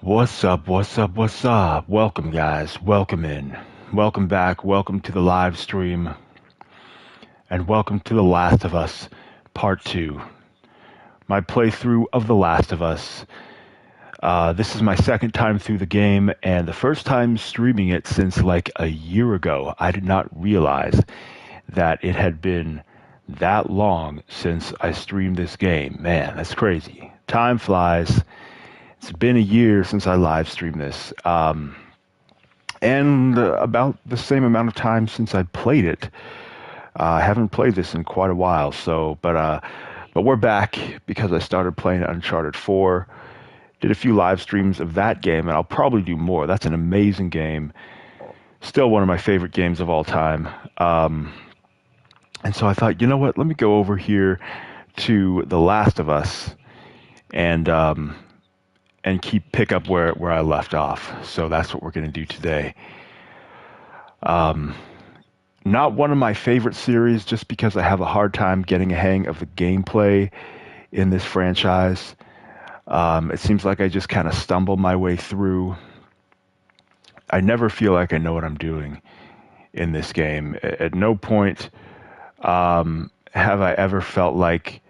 What's up? What's up? What's up? Welcome, guys. Welcome in. Welcome back. Welcome to the live stream. And welcome to The Last of Us Part 2. My playthrough of The Last of Us. This is my second time through the game, and the first time streaming it since like a year ago. I did not realize that it had been that long since I streamed this game. Man, that's crazy. Time flies. It's been a year since I live streamed this. And about the same amount of time since I played it. I haven't played this in quite a while, but we're back because I started playing Uncharted 4. Did a few live streams of that game, and I'll probably do more. That's an amazing game. Still one of my favorite games of all time. And so I thought, you know what? Let me go over here to The Last of Us and pick up where I left off. So that's what we're going to do today. Not one of my favorite series just because I have a hard time getting a hang of the gameplay in this franchise. It seems like I just kind of stumble my way through. I never feel like I know what I'm doing in this game. At no point have I ever felt like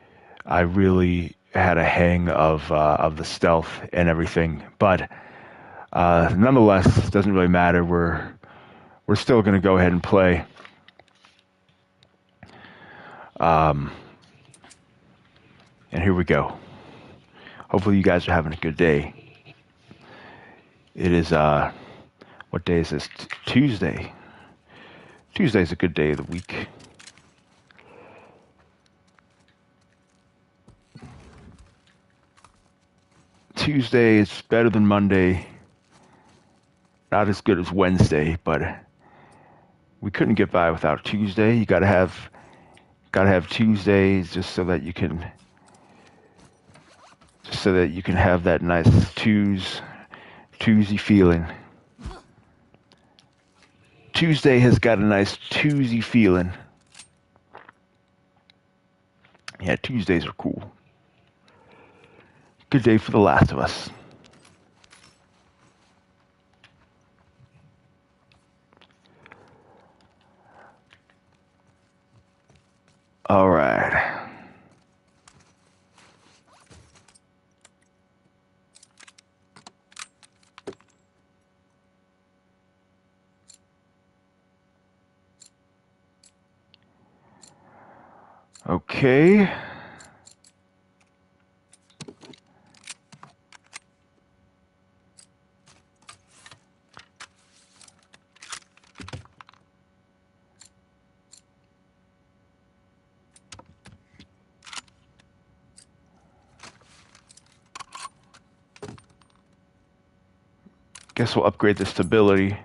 I really had a hang of the stealth and everything. But nonetheless, it doesn't really matter. We're still going to go ahead and play. And here we go. Hopefully you guys are having a good day. It is, what day is this? Tuesday. Tuesday's a good day of the week. Tuesday is better than Monday. Not as good as Wednesday, but we couldn't get by without Tuesday. You gotta have Tuesdays just so that you can have that nice Tuesday feeling. Tuesday has got a nice Tuesday feeling. Yeah, Tuesdays are cool. Good day for The Last of Us. All right. Okay. Guess we'll upgrade the stability.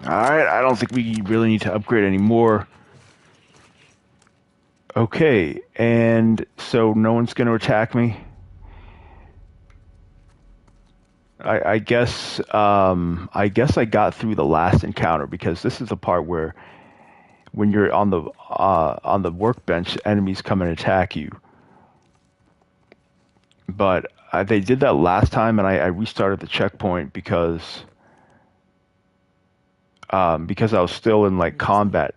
Alright, I don't think we really need to upgrade anymore. Okay, and so no one's going to attack me? I guess I got through the last encounter because this is the part where when you're on the workbench, enemies come and attack you. But they did that last time, and I restarted the checkpoint because I was still in like combat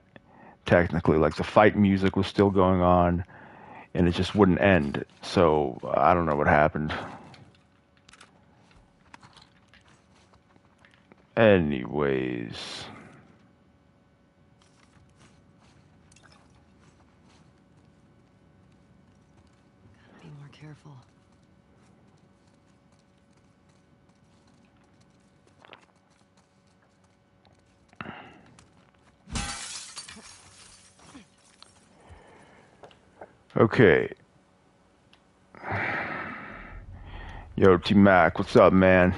technically, like the fight music was still going on, and it just wouldn't end. So I don't know what happened. Anyways. Be more careful. Okay. Yo, T-Mac, what's up, man?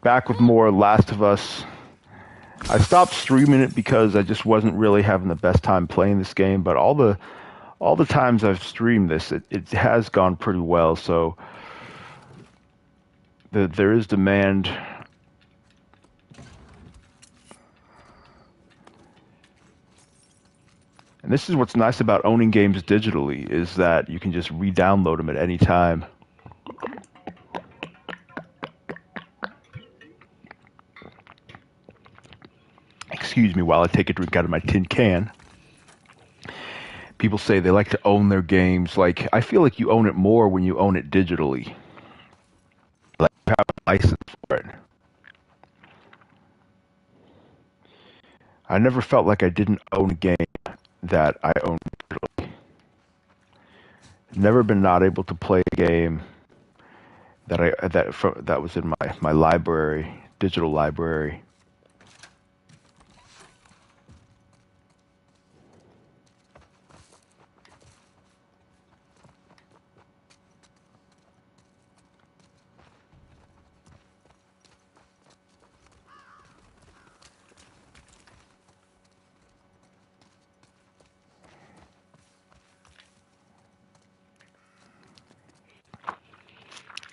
Back with more Last of Us. I stopped streaming it because I just wasn't really having the best time playing this game, but all the all the times I've streamed this, it has gone pretty well. So there is demand. And this is what's nice about owning games digitally, is that you can just re-download them at any time. Excuse me while I take a drink out of my tin can. People say they like to own their games. Like, I feel like you own it more when you own it digitally. Like, you have a license for it. I never felt like I didn't own a game that I owned digitally. Never been not able to play a game that was in my library, digital library.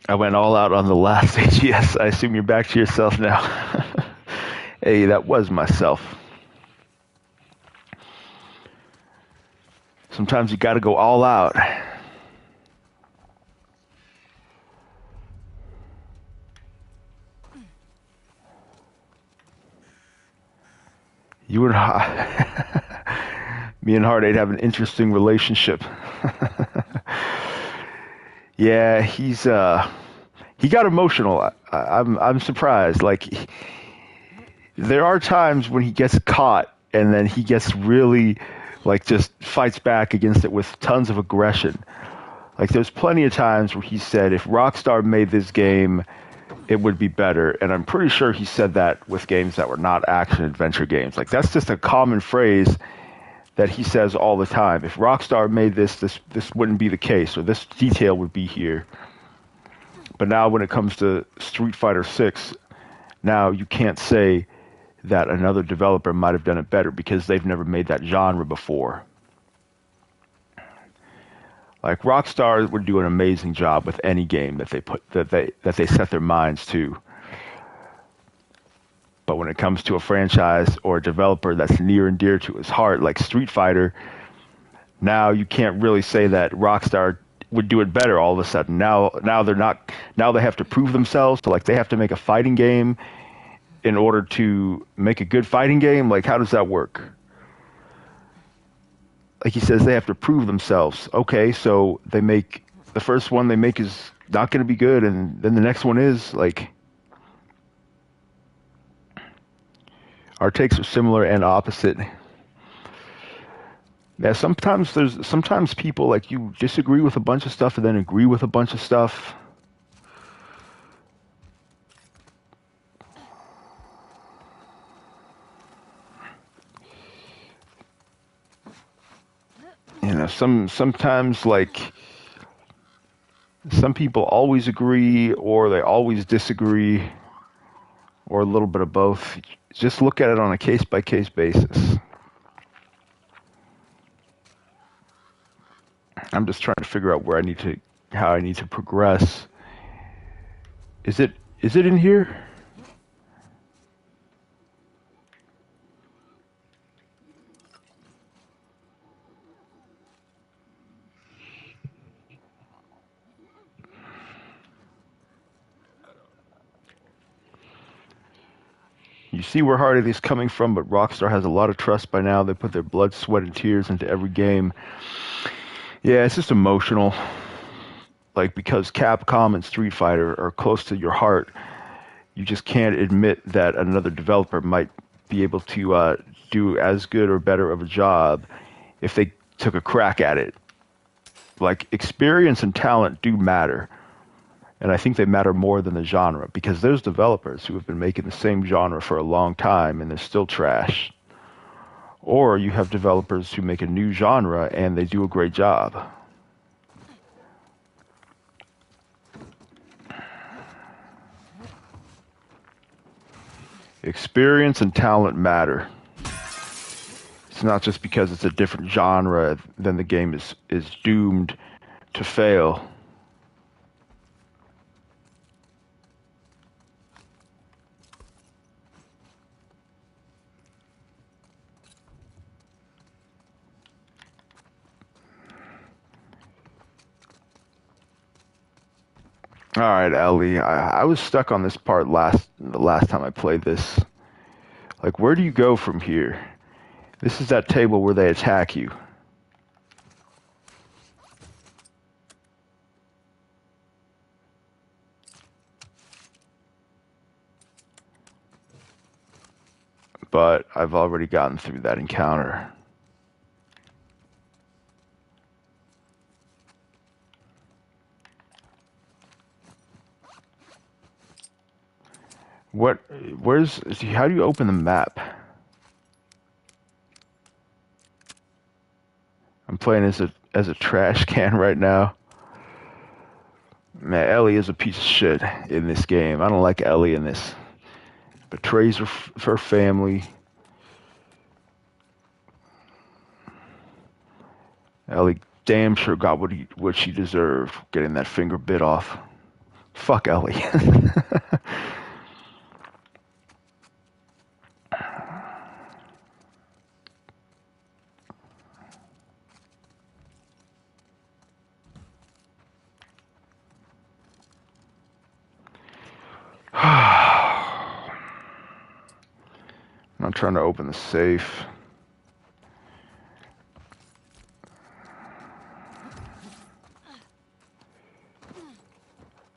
I went all out on the last AGS. I assume you're back to yourself now. Hey, that was myself. Sometimes you got to go all out. You and me and Heart 8 have an interesting relationship. Yeah, he got emotional. I'm surprised. Like, there are times when he gets caught and then he gets really, like, just fights back against it with tons of aggression. Like, there's plenty of times where he said if Rockstar made this game, it would be better. And I'm pretty sure he said that with games that were not action adventure games. Like, that's just a common phrase that he says all the time. If Rockstar made this wouldn't be the case, or this detail would be here. But now when it comes to Street Fighter 6, now you can't say that another developer might have done it better because they've never made that genre before. Like, Rockstar would do an amazing job with any game that they set their minds to. But when it comes to a franchise or a developer that's near and dear to his heart, like Street Fighter, now you can't really say that Rockstar would do it better all of a sudden. Now they're not. Now they have to prove themselves. So, like, they have to make a fighting game in order to make a good fighting game. Like, how does that work? Like he says, they have to prove themselves. Okay, so the first one they make is not going to be good, and then the next one is. Like, our takes are similar and opposite. Yeah, sometimes people, like, you disagree with a bunch of stuff and then agree with a bunch of stuff. You know, sometimes, like, some people always agree or they always disagree, or a little bit of both. Just look at it on a case-by-case basis. I'm just trying to figure out how I need to progress. Is it in here? You see where Heart 8 is coming from, but Rockstar has a lot of trust by now. They put their blood, sweat, and tears into every game. Yeah, it's just emotional. Like, because Capcom and Street Fighter are close to your heart, you just can't admit that another developer might be able to do as good or better of a job if they took a crack at it. Like, experience and talent do matter. And I think they matter more than the genre, because there's developers who have been making the same genre for a long time and they're still trash. Or you have developers who make a new genre and they do a great job. Experience and talent matter. It's it's not just because it's a different genre, then the game is doomed to fail. All right, Ellie. I was stuck on this part the last time I played this. Like, where do you go from here? This is that table where they attack you. But I've already gotten through that encounter. How do you open the map? I'm playing as a trash can right now. Man, Ellie is a piece of shit in this game. I don't like Ellie in this. Betrays her family. Ellie damn sure got what she deserved, getting that finger bit off. Fuck Ellie. I'm trying to open the safe.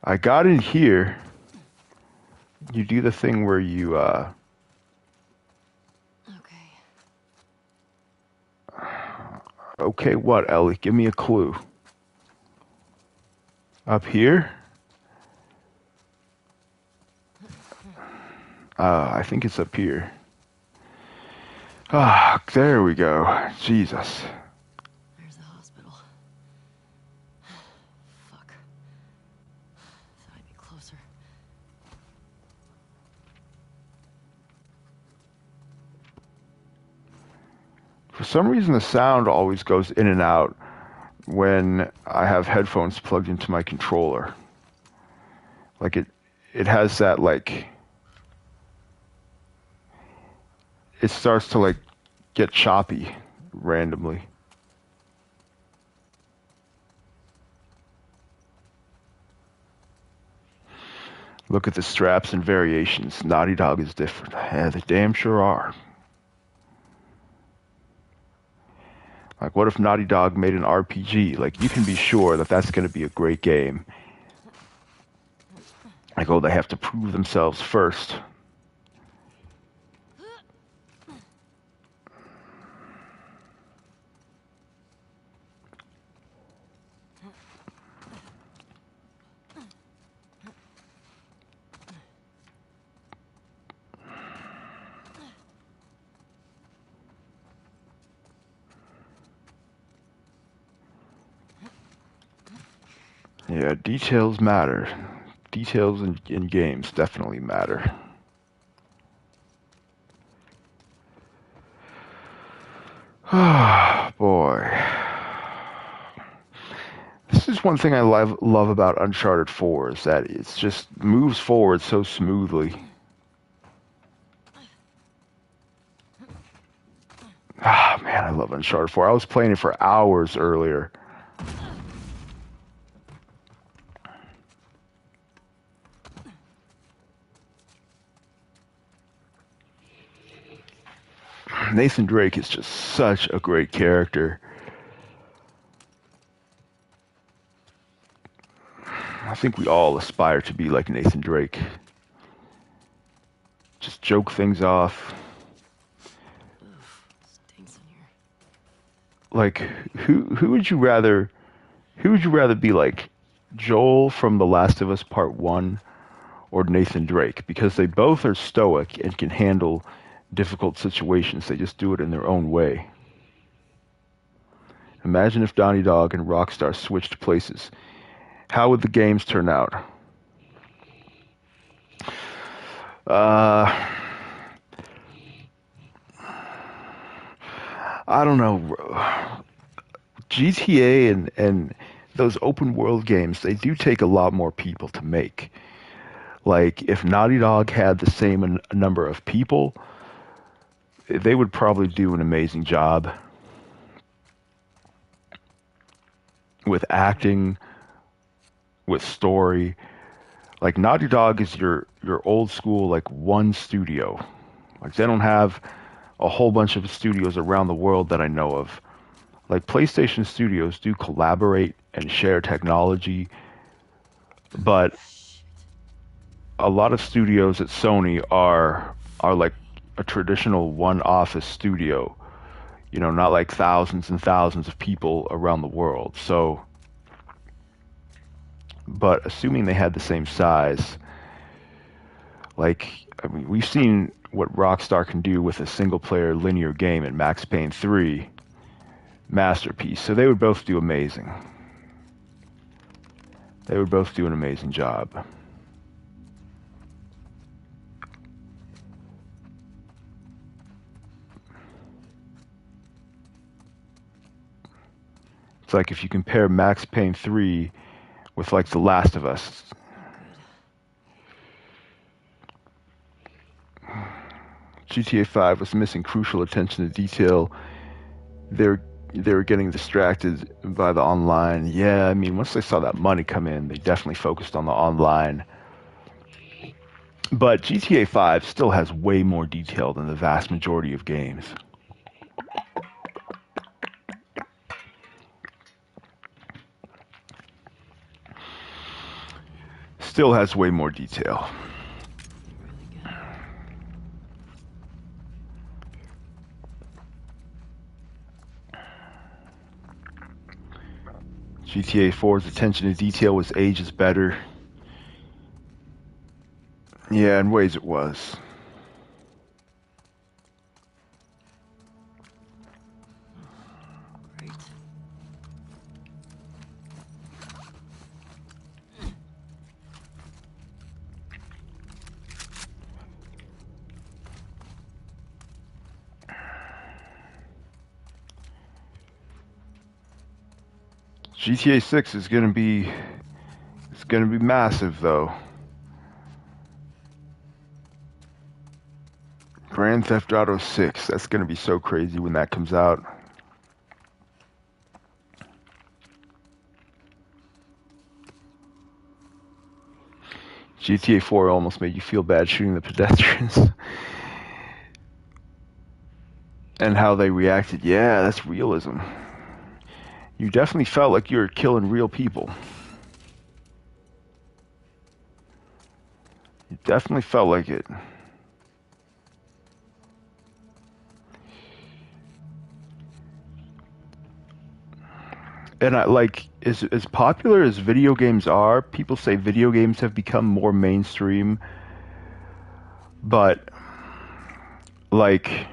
I got in here. You do the thing where you, Okay. Okay, what, Ellie? Give me a clue. Up here? I think it's up here. Ah, there we go. Jesus. There's the hospital. Fuck. Thought I'd be closer. For some reason, the sound always goes in and out when I have headphones plugged into my controller. Like it has that like, it starts to like get choppy randomly. Look at the straps and variations. Naughty Dog is different. Yeah, they damn sure are. Like, what if Naughty Dog made an RPG? Like, you can be sure that that's going to be a great game. Like, oh, they have to prove themselves first. Yeah, details matter. Details in games definitely matter. Ah, boy. This is one thing I love about Uncharted 4 is that it's just moves forward so smoothly. Ah, man, I love Uncharted 4. I was playing it for hours earlier. Nathan Drake is just such a great character. I think we all aspire to be like Nathan Drake. Just joke things off. Oof, stinks in here. Like, who would you rather be like? Joel from The Last of Us Part 1 or Nathan Drake? Because they both are stoic and can handle difficult situations. They just do it in their own way. Imagine if Naughty Dog and Rockstar switched places. How would the games turn out? I don't know. GTA and those open world games, they do take a lot more people to make. Like if Naughty Dog had the same number of people, they would probably do an amazing job with acting, with story. Like Naughty Dog is your old school like one studio. Like they don't have a whole bunch of studios around the world that I know of. Like PlayStation Studios do collaborate and share technology, but a lot of studios at Sony are like a traditional one office studio, you know, not like thousands and thousands of people around the world. So, but assuming they had the same size, like, I mean, we've seen what Rockstar can do with a single player linear game in Max Payne 3, masterpiece. So they would both do amazing. They would both do an amazing job. It's like if you compare Max Payne 3 with like The Last of Us. GTA 5 was missing crucial attention to detail. They're they were getting distracted by the online. Yeah, I mean, once they saw that money come in, they definitely focused on the online. But GTA 5 still has way more detail than the vast majority of games. Still has way more detail. GTA 4's attention to detail was ages better. Yeah, in ways it was. Great. GTA 6 is gonna be massive though. Grand Theft Auto 6, that's gonna be so crazy when that comes out. GTA 4 almost made you feel bad shooting the pedestrians. And how they reacted. Yeah, that's realism. You definitely felt like you were killing real people. You definitely felt like it. And I like as popular as video games are, people say video games have become more mainstream, but like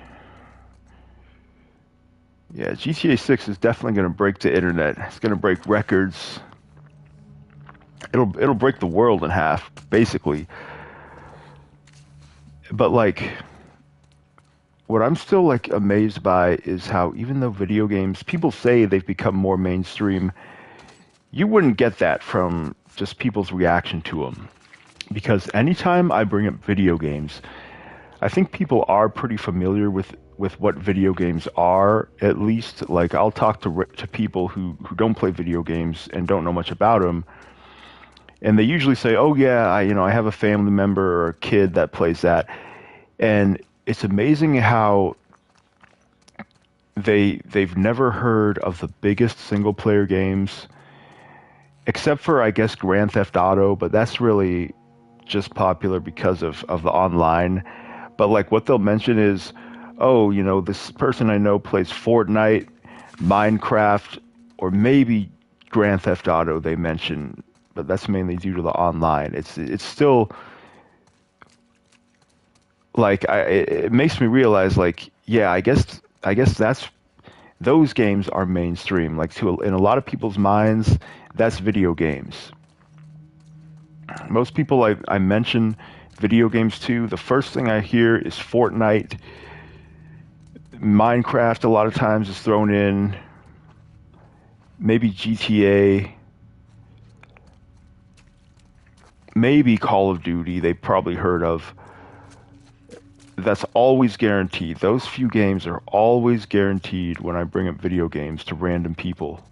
yeah, GTA 6 is definitely going to break the internet. It's going to break records. It'll break the world in half, basically. But like what I'm still like amazed by is how even though video games, people say they've become more mainstream, you wouldn't get that from just people's reaction to them. Because anytime I bring up video games, I think people are pretty familiar with what video games are, at least. Like I'll talk to people who don't play video games and don't know much about them, and they usually say, "Oh yeah, I have a family member or a kid that plays that," and it's amazing how they've never heard of the biggest single player games, except for I guess Grand Theft Auto, but that's really just popular because of the online. But like what they'll mention is, oh, this person I know plays Fortnite, Minecraft, or maybe Grand Theft Auto they mention, but that's mainly due to the online. It's still like it makes me realize like yeah, I guess that's those games are mainstream. Like in a lot of people's minds, that's video games. Most people I mention video games to, the first thing I hear is Fortnite, Minecraft a lot of times is thrown in. Maybe GTA. Maybe Call of Duty. They probably heard of. That's always guaranteed. Those few games are always guaranteed when I bring up video games to random people.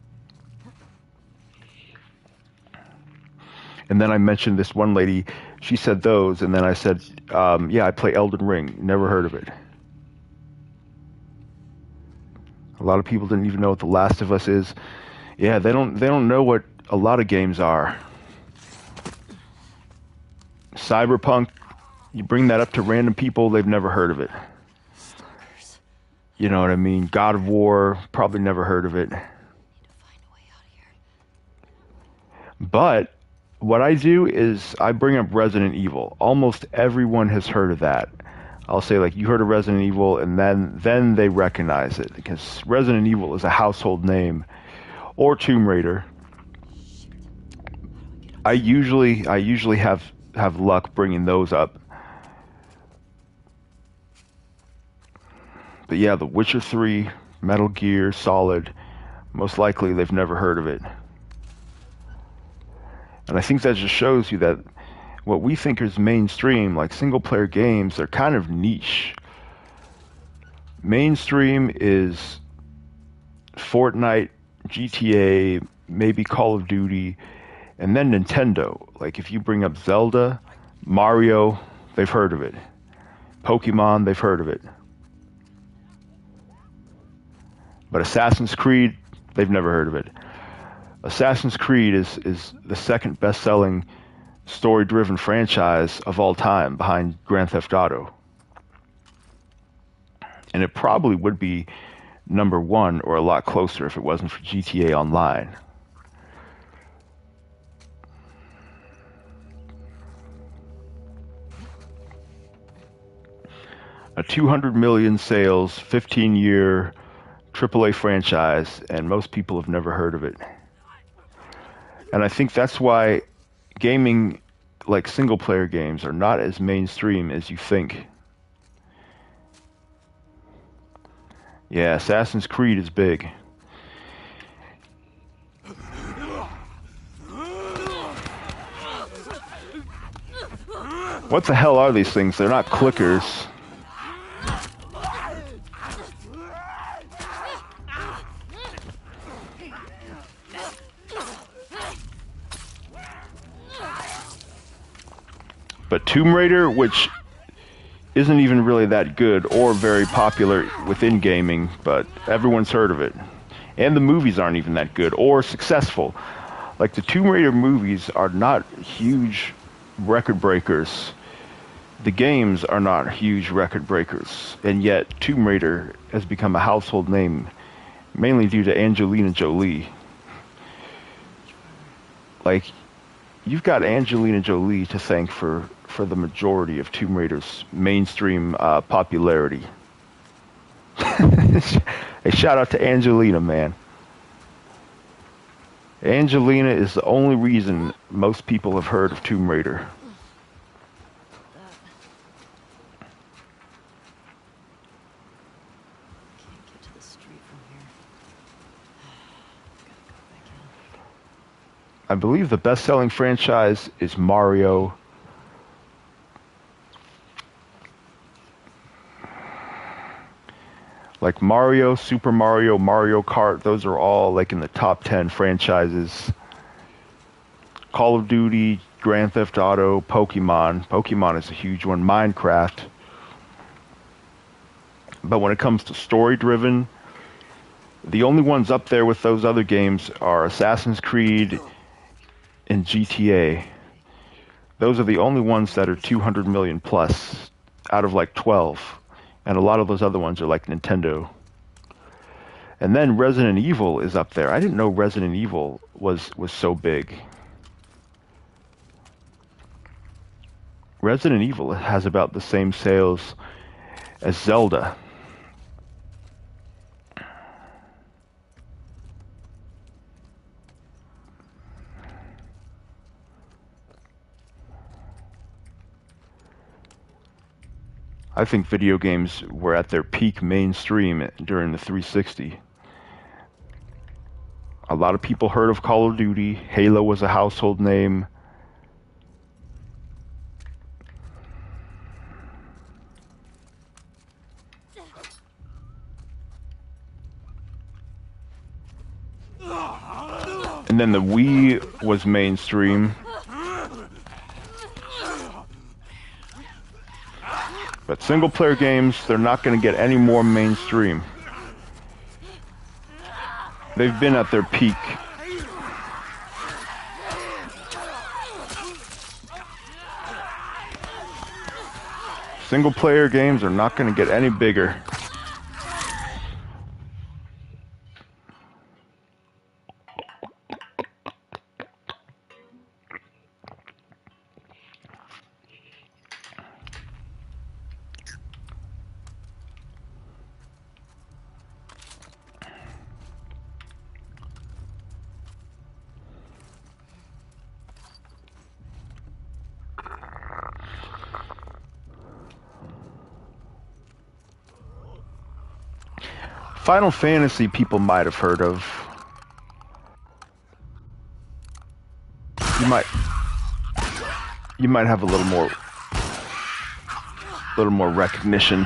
And then I mentioned this one lady. She said those, and then I said, yeah, I play Elden Ring. Never heard of it. A lot of people didn't even know what The Last of Us is. Yeah, they don't know what a lot of games are. Cyberpunk, you bring that up to random people, they've never heard of it. Stalkers. You know what I mean? God of War, probably never heard of it. Need to find a way out of here. But what I do is I bring up Resident Evil. Almost everyone has heard of that. I'll say, like, you heard of Resident Evil, and then they recognize it, because Resident Evil is a household name. Or Tomb Raider. I usually have luck bringing those up. But yeah, The Witcher 3, Metal Gear Solid, most likely they've never heard of it. And I think that just shows you that what we think is mainstream, like single-player games, they're kind of niche. Mainstream is Fortnite, GTA, maybe Call of Duty, and then Nintendo. Like if you bring up Zelda, Mario, they've heard of it. Pokemon, they've heard of it. But Assassin's Creed, they've never heard of it. Assassin's Creed is the second best-selling story-driven franchise of all time behind Grand Theft Auto. And it probably would be number one or a lot closer if it wasn't for GTA Online. A 200 million sales, 15-year AAA franchise, and most people have never heard of it. And I think that's why gaming, like single-player games, are not as mainstream as you think. Yeah, Assassin's Creed is big. What the hell are these things? They're not clickers. But Tomb Raider, which isn't even really that good or very popular within gaming, but everyone's heard of it. And the movies aren't even that good or successful. Like the Tomb Raider movies are not huge record breakers. The games are not huge record breakers. And yet Tomb Raider has become a household name, mainly due to Angelina Jolie. Like, you've got Angelina Jolie to thank for the majority of Tomb Raider's mainstream popularity. Hey, shout out to Angelina, man. Angelina is the only reason most people have heard of Tomb Raider. Can't get to the street from here. Gotta go back in. I believe the best-selling franchise is Mario. Like Mario, Super Mario, Mario Kart, those are all like in the top 10 franchises. Call of Duty, Grand Theft Auto, Pokemon. Pokemon is a huge one. Minecraft. But when it comes to story-driven, the only ones up there with those other games are Assassin's Creed and GTA. Those are the only ones that are 200 million plus out of like 12. And a lot of those other ones are like Nintendo. And then Resident Evil is up there. I didn't know Resident Evil was so big. Resident Evil has about the same sales as Zelda. I think video games were at their peak mainstream during the 360. A lot of people heard of Call of Duty. Halo was a household name. And then the Wii was mainstream. But single-player games, they're not going to get any more mainstream. They've been at their peak. Single-player games are not going to get any bigger. Final Fantasy people might have heard of. You might have a little more recognition.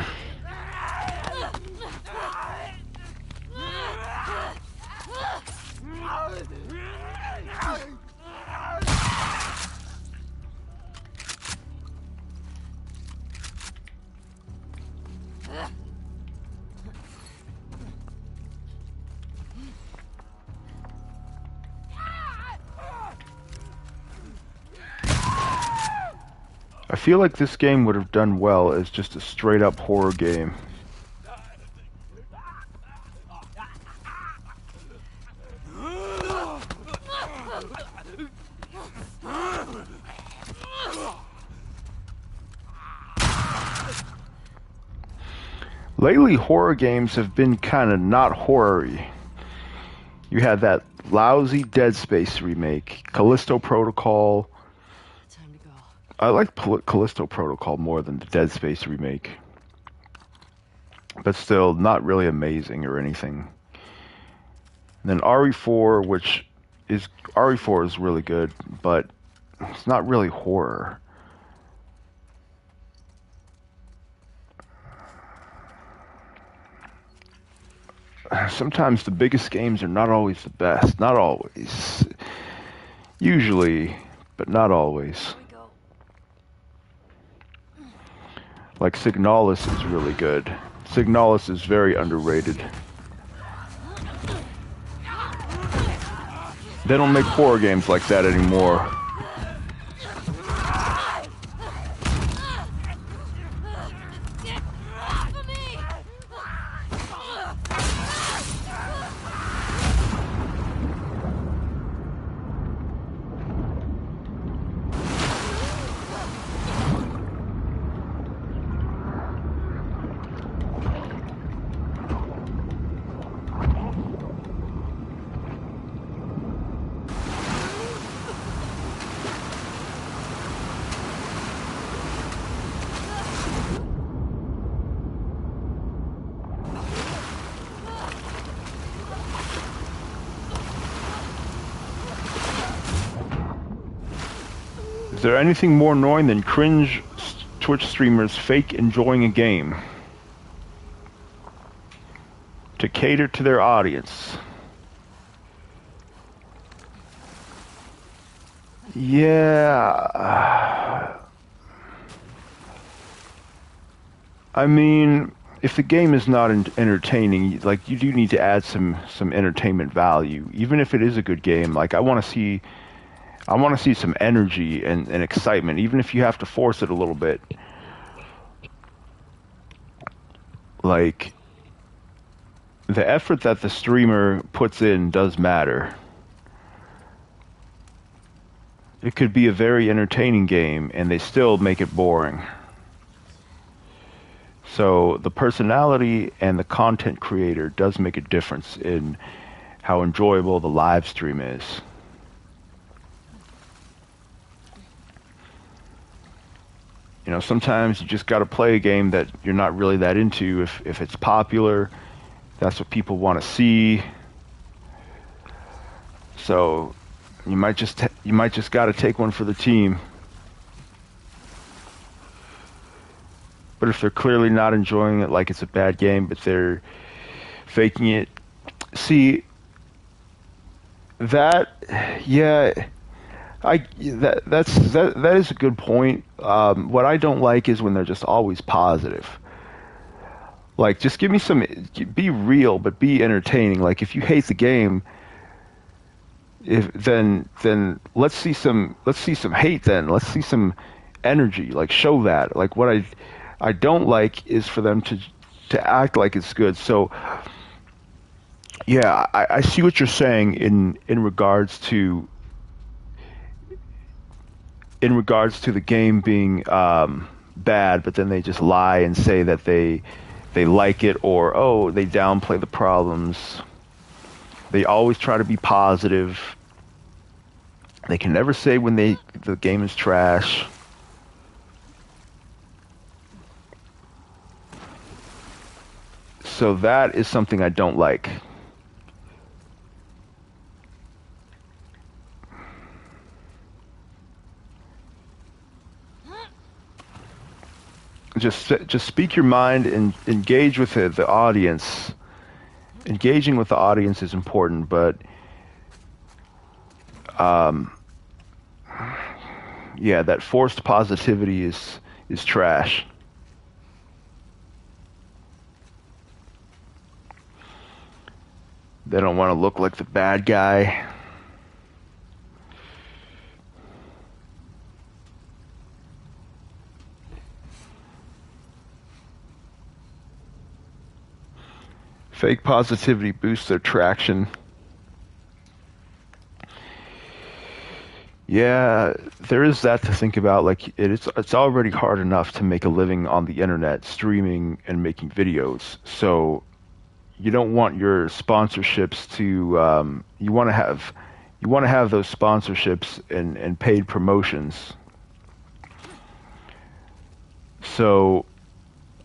I feel like this game would have done well as just a straight-up horror game. Lately, horror games have been kind of not horror-y. You had that lousy Dead Space remake, Callisto Protocol. Time to go. I like Callisto Protocol more than the Dead Space remake. But still, not really amazing or anything. And then RE4, RE4 is really good, but it's not really horror. Sometimes the biggest games are not always the best. Not always. Usually, but not always. Here we go. Like Signalis is really good. Signalis is very underrated. They don't make horror games like that anymore. Is there anything more annoying than cringe Twitch streamers fake enjoying a game to cater to their audience? Yeah. I mean, if the game is not entertaining, like, you do need to add some entertainment value, even if it is a good game. Like, I want to see some energy and excitement, even if you have to force it a little bit. Like, the effort that the streamer puts in does matter. It could be a very entertaining game, and they still make it boring. So the personality and the content creator does make a difference in how enjoyable the live stream is. Sometimes you just got to play a game that you're not really that into. If it's popular, that's what people want to see. So you might just got to take one for the team. But if they're clearly not enjoying it, like it's a bad game, but they're faking it, see that, yeah, that is a good point. What I don't like is when they're just always positive. Like, just give me be real, but be entertaining. Like, if you hate the game, if then let's see some hate. Then let's see some energy. Like, show that. Like, what I don't like is for them to act like it's good. So yeah, I see what you're saying in regards to the game being bad, but then they just lie and say that they like it, or oh, they downplay the problems. They always try to be positive. They can never say when the game is trash. So that is something I don't like. Just speak your mind and engage with the audience. Engaging with the audience is important, but yeah, that forced positivity is trash. They don't want to look like the bad guy. Fake positivity boosts their traction. Yeah, there is that to think about. Like it's already hard enough to make a living on the internet, streaming and making videos. So you don't want your sponsorships to you want to have those sponsorships and paid promotions. So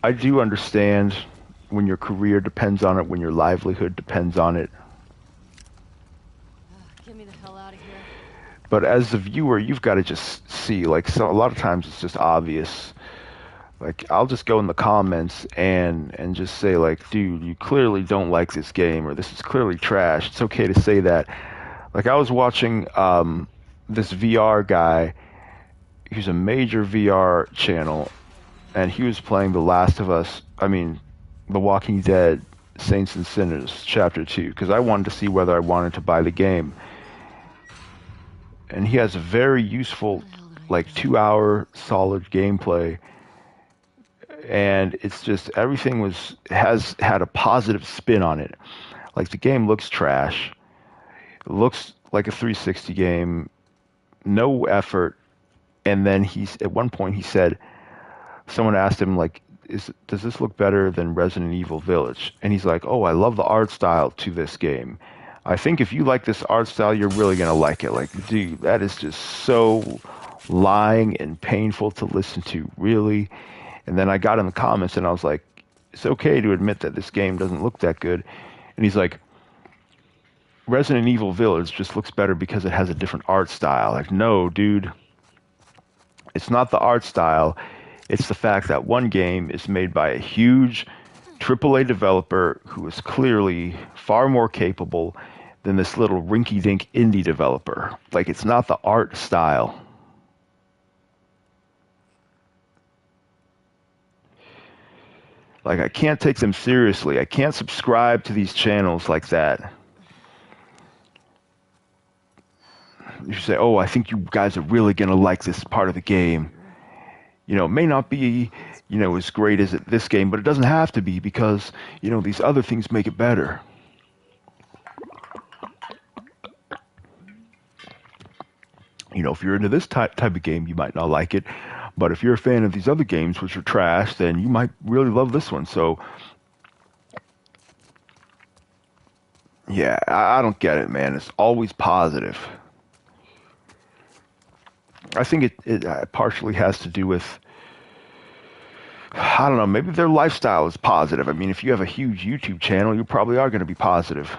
I do understand when your career depends on it, when your livelihood depends on it. Get me the hell out of here. But as the viewer, you've got to just see, like, so a lot of times it's just obvious. Like, I'll just go in the comments and just say, like, dude, you clearly don't like this game, or this is clearly trash. It's okay to say that. Like, I was watching this VR guy. He's a major VR channel, and he was playing The Last of Us. I mean, The Walking Dead, Saints and Sinners, Chapter 2, because I wanted to see whether I wanted to buy the game. And he has a very useful, like, 2-hour solid gameplay. And it's just, everything has had a positive spin on it. Like, the game looks trash. It looks like a 360 game. No effort. And then at one point he said, someone asked him, like, does this look better than Resident Evil Village? And he's like, oh, I love the art style to this game. I think if you like this art style, you're really going to like it. Like, dude, that is just so lying and painful to listen to, really. And then I got in the comments and I was like, it's okay to admit that this game doesn't look that good. And he's like, Resident Evil Village just looks better because it has a different art style. Like, no, dude. It's not the art style. It's the fact that one game is made by a huge AAA developer who is clearly far more capable than this little rinky-dink indie developer. Like, it's not the art style. Like, I can't take them seriously. I can't subscribe to these channels like that. You say, oh, I think you guys are really going to like this part of the game. It may not be, as great as this game, but it doesn't have to be because, these other things make it better. If you're into this type of game, you might not like it. But if you're a fan of these other games, which are trash, then you might really love this one. So, yeah, I don't get it, man. It's always positive. I think it partially has to do with I don't know, maybe their lifestyle is positive. I mean, if you have a huge YouTube channel, you probably are going to be positive.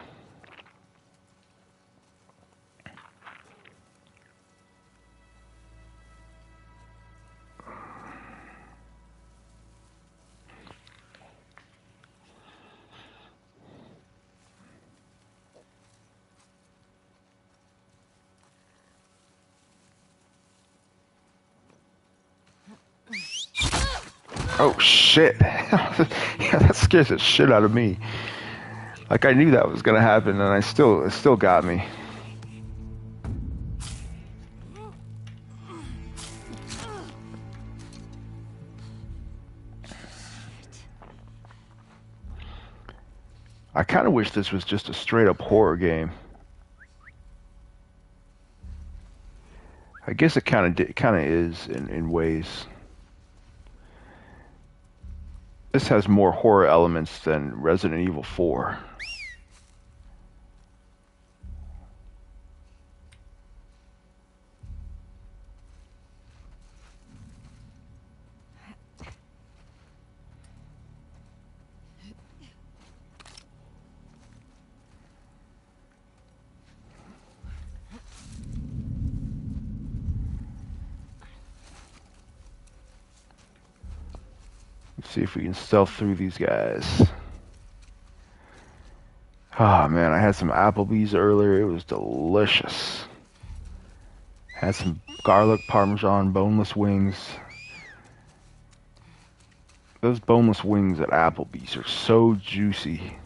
Oh shit. Yeah, that scares the shit out of me. Like I knew that was gonna happen and it still got me. I kinda wish this was just a straight up horror game. I guess it kinda is in ways. This has more horror elements than Resident Evil 4. Let's see if we can stealth through these guys. Oh man, I had some Applebee's earlier. It was delicious. Had some garlic parmesan boneless wings. Those boneless wings at Applebee's are so juicy.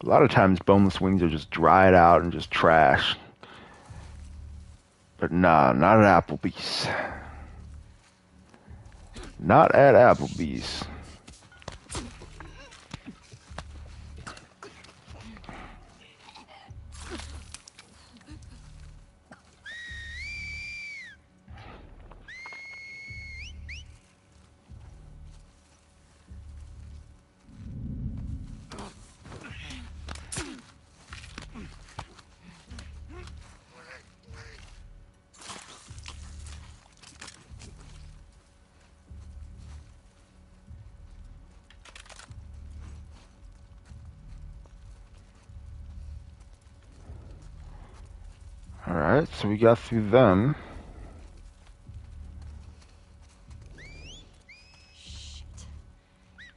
A lot of times boneless wings are just dried out and just trash. But nah, not at Applebee's. Not at Applebee's. Alright, so we got through them. Shit.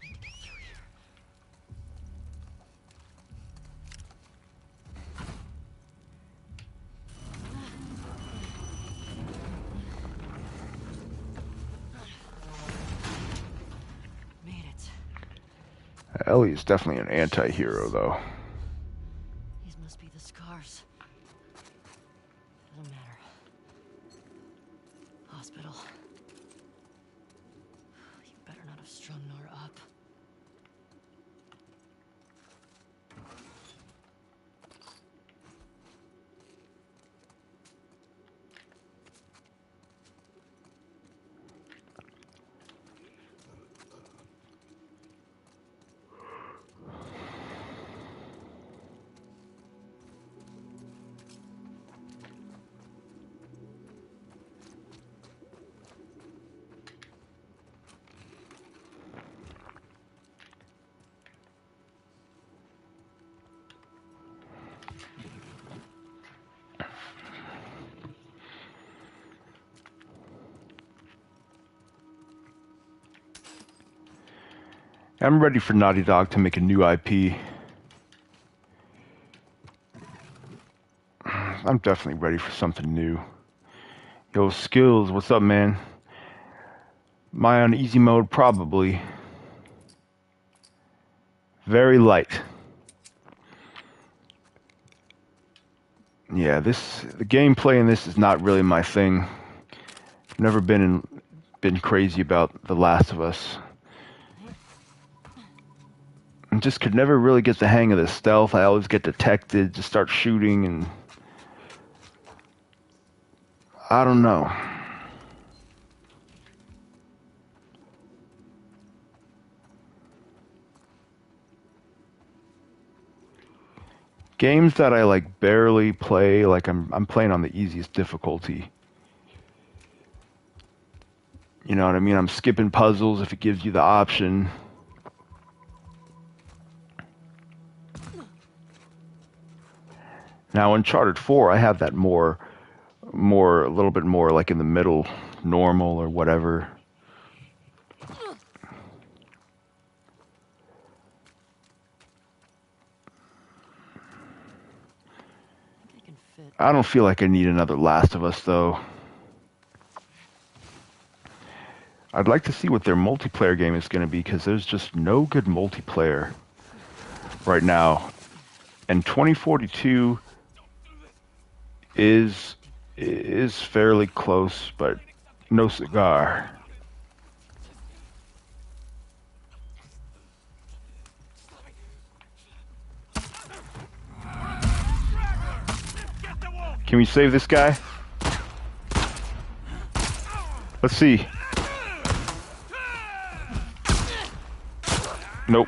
I need to get through here. Made it. Ellie is definitely an anti-hero, though. These must be the scars. Doesn't matter. Hospital. You better not have strung Nora up. I'm ready for Naughty Dog to make a new IP. I'm definitely ready for something new. Yo, Skills, what's up, man? Am I on easy mode? Probably. Very light. Yeah, the gameplay in this is not really my thing. I've never been crazy about The Last of Us. I just could never really get the hang of the stealth. I always get detected, just start shooting, and I don't know. Games that I like barely play, like I'm playing on the easiest difficulty. You know what I mean? I'm skipping puzzles if it gives you the option. Now, Uncharted 4, I have that a little bit more like in the middle, normal or whatever. I don't feel like I need another Last of Us, though. I'd like to see what their multiplayer game is going to be, because there's just no good multiplayer right now. And 2042 is fairly close, but no cigar. Can we save this guy? Let's see. Nope.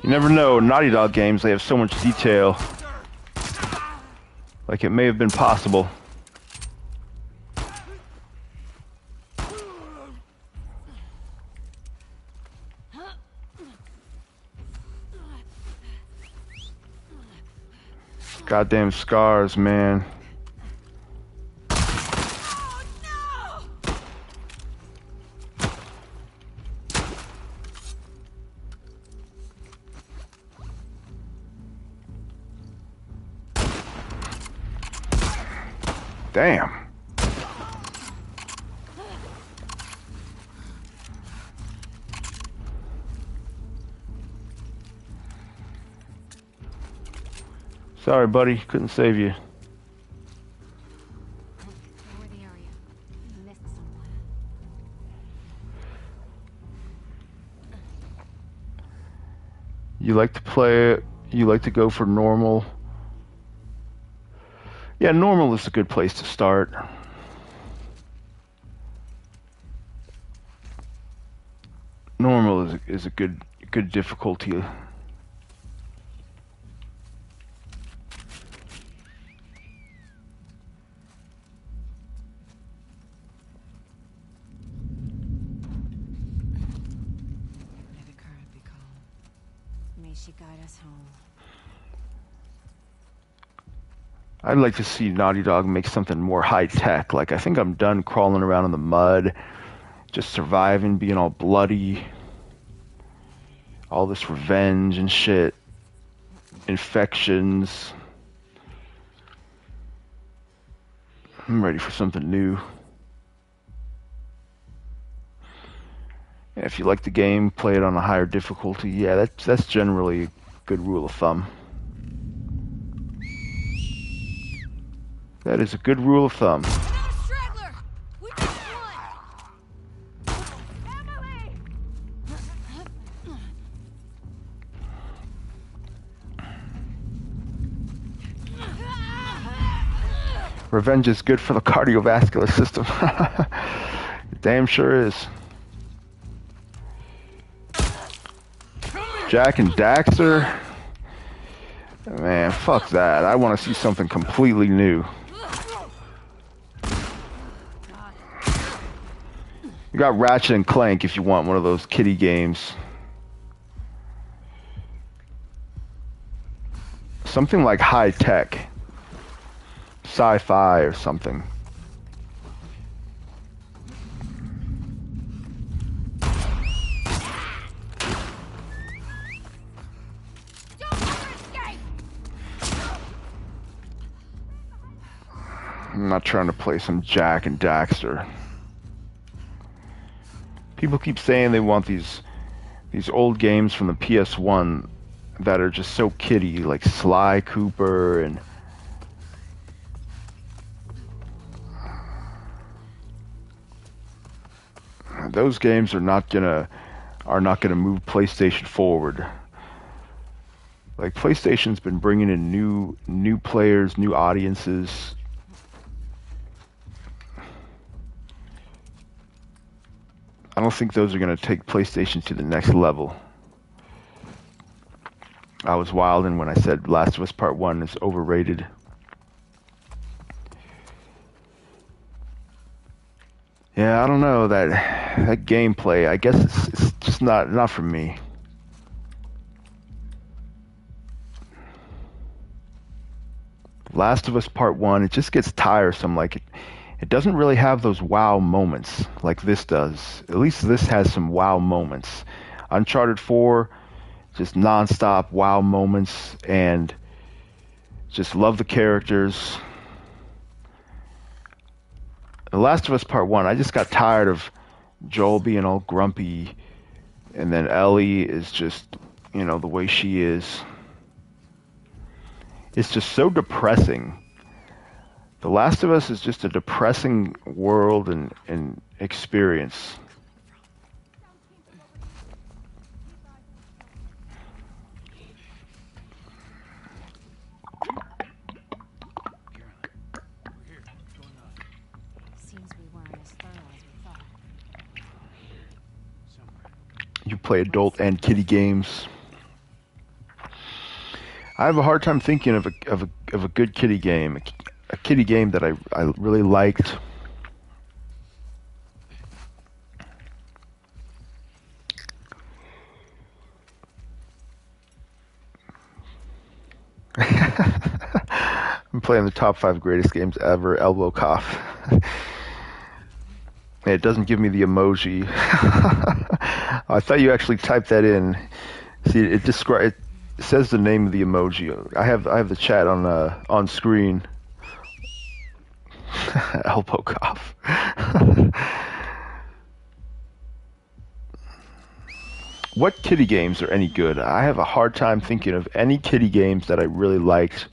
You never know. Naughty Dog games, they have so much detail. Like it may have been possible. Goddamn scars, man. Damn. Sorry, buddy. Couldn't save you. You like to play it? You like to go for normal? Yeah, normal is a good place to start. Normal is a good difficulty. She guide us home. I'd like to see Naughty Dog make something more high tech. Like, I think I'm done crawling around in the mud, just surviving, being all bloody. All this revenge and shit. Infections. I'm ready for something new. And if you like the game, play it on a higher difficulty. Yeah, that's generally a good rule of thumb. That is a good rule of thumb. Revenge is good for the cardiovascular system. Damn sure is. Jak and Daxter? Man, fuck that. I want to see something completely new. You got Ratchet and Clank if you want one of those kiddie games. Something like high tech. Sci-fi or something. I'm not trying to play some Jak and Daxter. People keep saying they want these old games from the PS1 that are just so kiddie, like Sly Cooper and those games are not gonna move PlayStation forward. Like, PlayStation's been bringing in new players, new audiences. I don't think those are gonna take PlayStation to the next level. I was wildin' when I said Last of Us Part 1 is overrated. Yeah, I don't know that gameplay. I guess it's just not for me. Last of Us Part 1, it just gets tiresome. Like it doesn't really have those wow moments like this does. At least this has some wow moments. Uncharted 4, just nonstop wow moments, and just love the characters. The Last of Us Part 1, I just got tired of Joel being all grumpy, and then Ellie is just, the way she is. It's just so depressing. The Last of Us is just a depressing world and experience. Seems we weren't as thorough as we thought. You play adult and kiddie games. I have a hard time thinking of a good kiddie game. A kiddie game that I really liked. I'm playing the top 5 greatest games ever, Elbow Cough. It doesn't give me the emoji. I thought you actually typed that in. See, it says the name of the emoji. I have the chat on screen. Elbow Cough. What kiddie games are any good? I have a hard time thinking of any kiddie games that I really liked.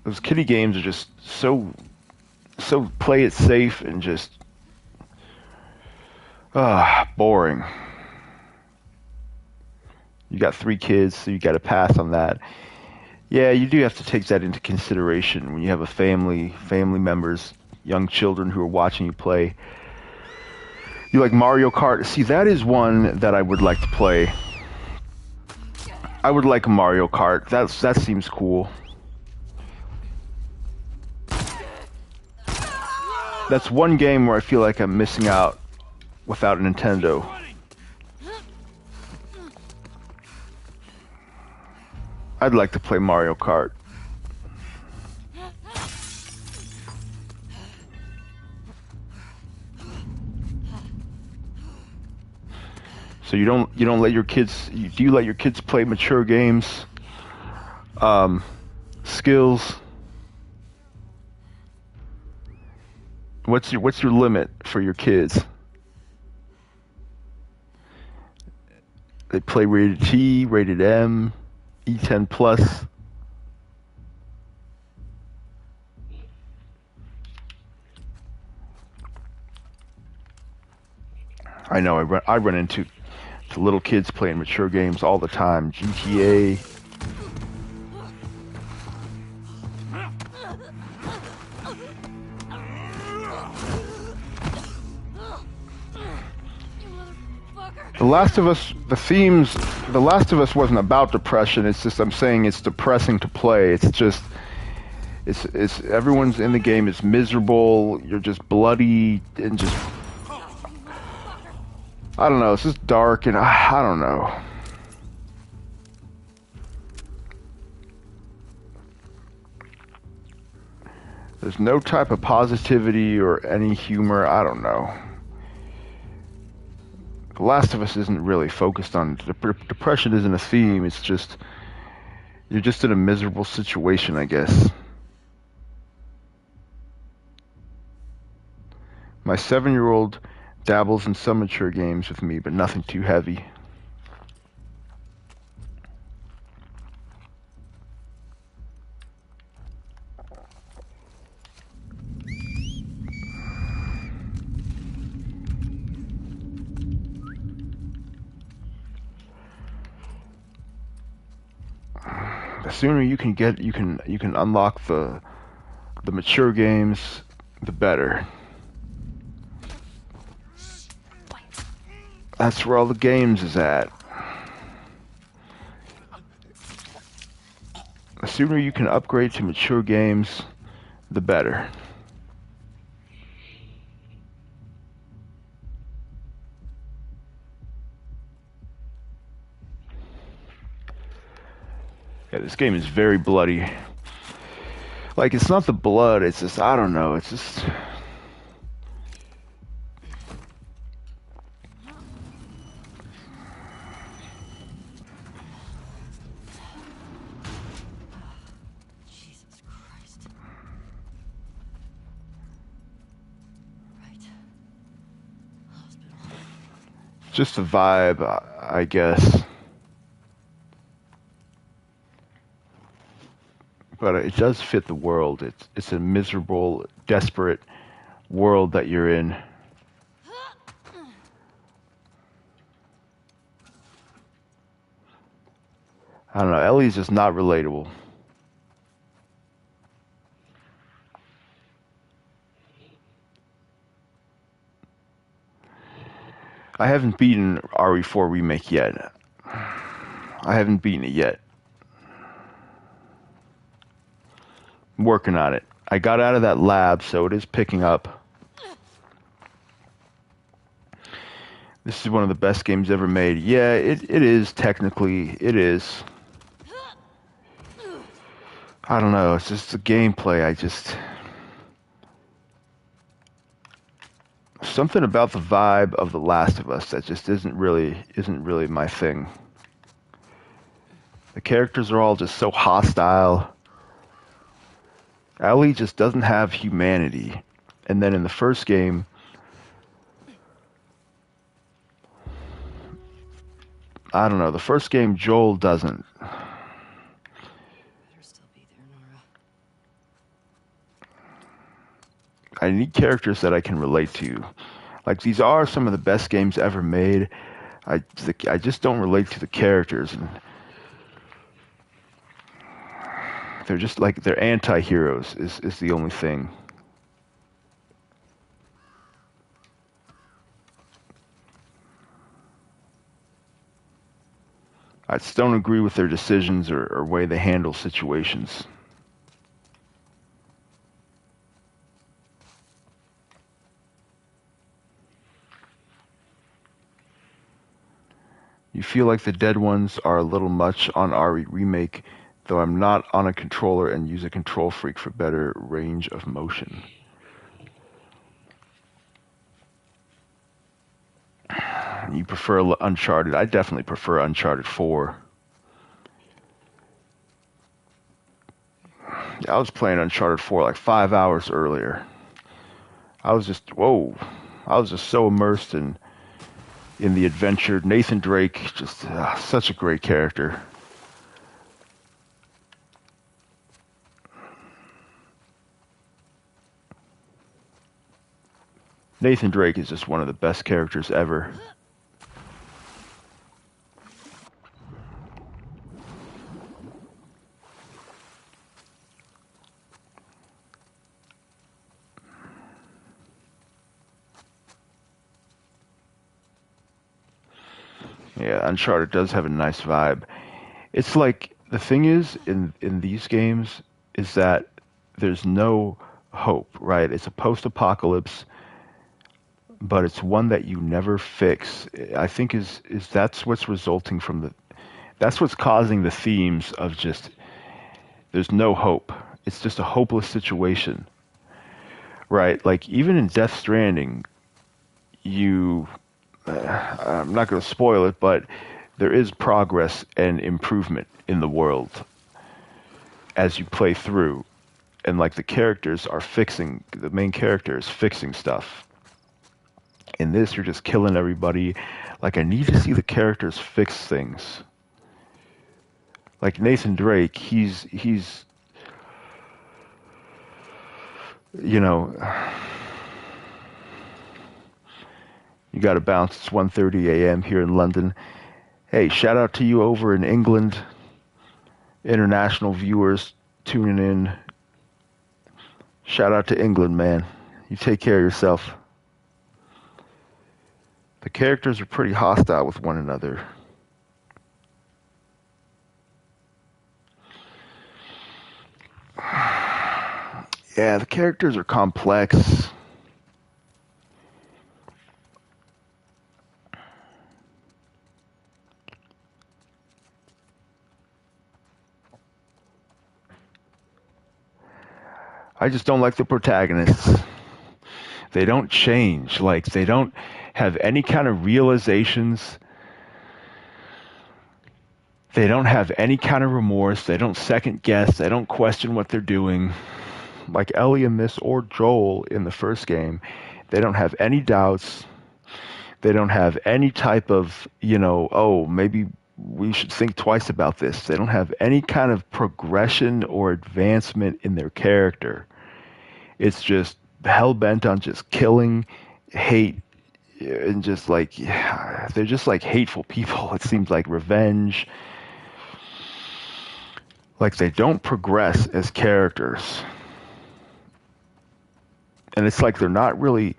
Those kiddie games are just so play it safe and just boring. You got 3 kids, so you got to pass on that. Yeah, you do have to take that into consideration when you have a family members, young children who are watching you play. You like Mario Kart? See, that is one that I would like to play. I would like Mario Kart. That seems cool. That's one game where I feel like I'm missing out without Nintendo. I'd like to play Mario Kart. So you don't let your kids? Do you let your kids play mature games? Skills. What's your limit for your kids? They play rated T, rated M, E10 plus. I know I run into little kids playing mature games all the time. GTA. The Last of Us, The Last of Us wasn't about depression. It's just I'm saying it's depressing to play. It's just it's everyone's in the game is miserable. You're just bloody and just I don't know. It's just dark and I don't know. There's no type of positivity or any humor. I don't know. The Last of Us isn't really focused on depression. Isn't a theme. It's just you're just in a miserable situation, I guess. My 7-year-old dabbles in some mature games with me, but nothing too heavy. The sooner you can unlock the mature games, the better. That's where all the games is at. sooner you can upgrade to mature games, the better. Yeah, this game is very bloody. Like, it's not the blood, it's just, I don't know, it's just... Jesus Christ. Right. Hospital. just a vibe, I guess. But it does fit the world. It's a miserable, desperate world that you're in. I don't know, Ellie's just not relatable. I haven't beaten RE4 Remake yet. I haven't beaten it yet. I'm working on it. I got out of that lab, so it is picking up. This is one of the best games ever made. Yeah, it is, technically. It is. I don't know, it's just the gameplay, something about the vibe of The Last of Us that just isn't really my thing. The characters are all just so hostile. Ellie just doesn't have humanity. And then in the first game, I don't know, the first game Joel doesn't. Better still be there, Nora. I need characters that I can relate to. Like, these are some of the best games ever made. I just don't relate to the characters. And they're just like, they're anti-heroes is the only thing. I just don't agree with their decisions or way they handle situations. You feel like the dead ones are a little much on RE Remake, though I'm not on a controller and use a control freak for better range of motion. You prefer Uncharted? I definitely prefer Uncharted 4. I was playing Uncharted 4 like 5 hours earlier. I was just so immersed in the adventure. Nathan Drake, just such a great character. Nathan Drake is just one of the best characters ever. Yeah, Uncharted does have a nice vibe. It's like, the thing is in these games is that there's no hope, right? It's a post-apocalypse, but it's one that you never fix. I think is that's what's resulting from that's what's causing the themes of just, there's no hope. It's just a hopeless situation, right? Like, even in Death Stranding, I'm not going to spoil it, but there is progress and improvement in the world as you play through. And like, the main character is fixing stuff. In this, you're just killing everybody. Like, I need to see the characters fix things. Like Nathan Drake, he's you know, you got to bounce. It's 1:30 a.m. here in London. Hey, shout out to you over in England. International viewers tuning in. Shout out to England, man. You take care of yourself. The characters are pretty hostile with one another. Yeah, the characters are complex. I just don't like the protagonists. They don't change. Like, they don't have any kind of realizations. They don't have any kind of remorse. They don't second guess. They don't question what they're doing. Like Ellie in this or Joel in the first game, they don't have any doubts. They don't have any type of, oh, maybe we should think twice about this. They don't have any kind of progression or advancement in their character. It's just hell bent on just killing, hate, and just like they're just like hateful people. It seems like revenge. Like they don't progress as characters. And it's like they're not really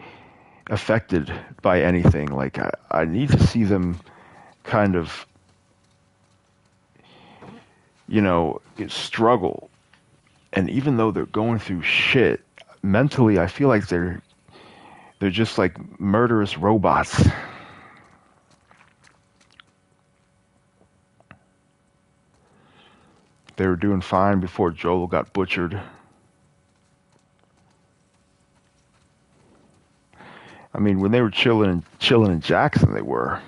affected by anything. Like I need to see them kind of, struggle. And even though they're going through shit, mentally I feel like they're just like murderous robots. They were doing fine before Joel got butchered. I mean, when they were chilling in Jackson, they were.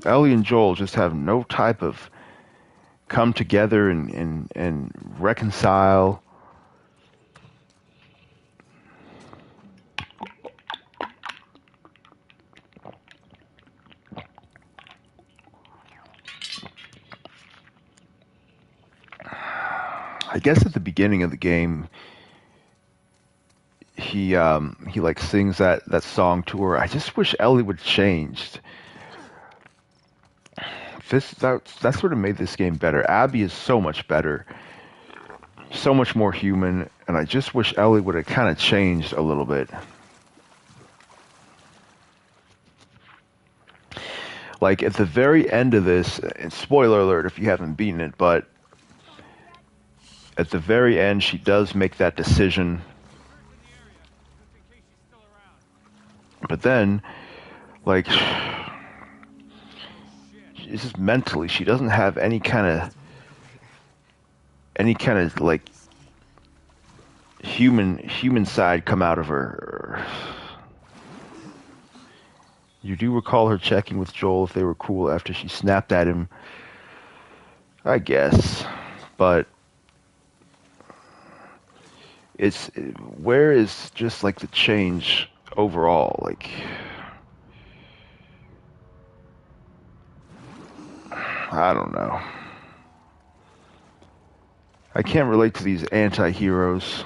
Ellie and Joel just have no type of come together and reconcile. I guess at the beginning of the game, he like sings that song to her. I just wish Ellie would have changed. That sort of made this game better. Abby is so much better, so much more human, and I just wish Ellie would have kind of changed a little bit. Like at the very end of this, and spoiler alert if you haven't beaten it, but at the very end she does make that decision. But then, like, it's just mentally, she doesn't have any kind of like human side come out of her. You do recall her checking with Joel if they were cool after she snapped at him, I guess. But where is just like the change overall? Like, I don't know. I can't relate to these anti-heroes.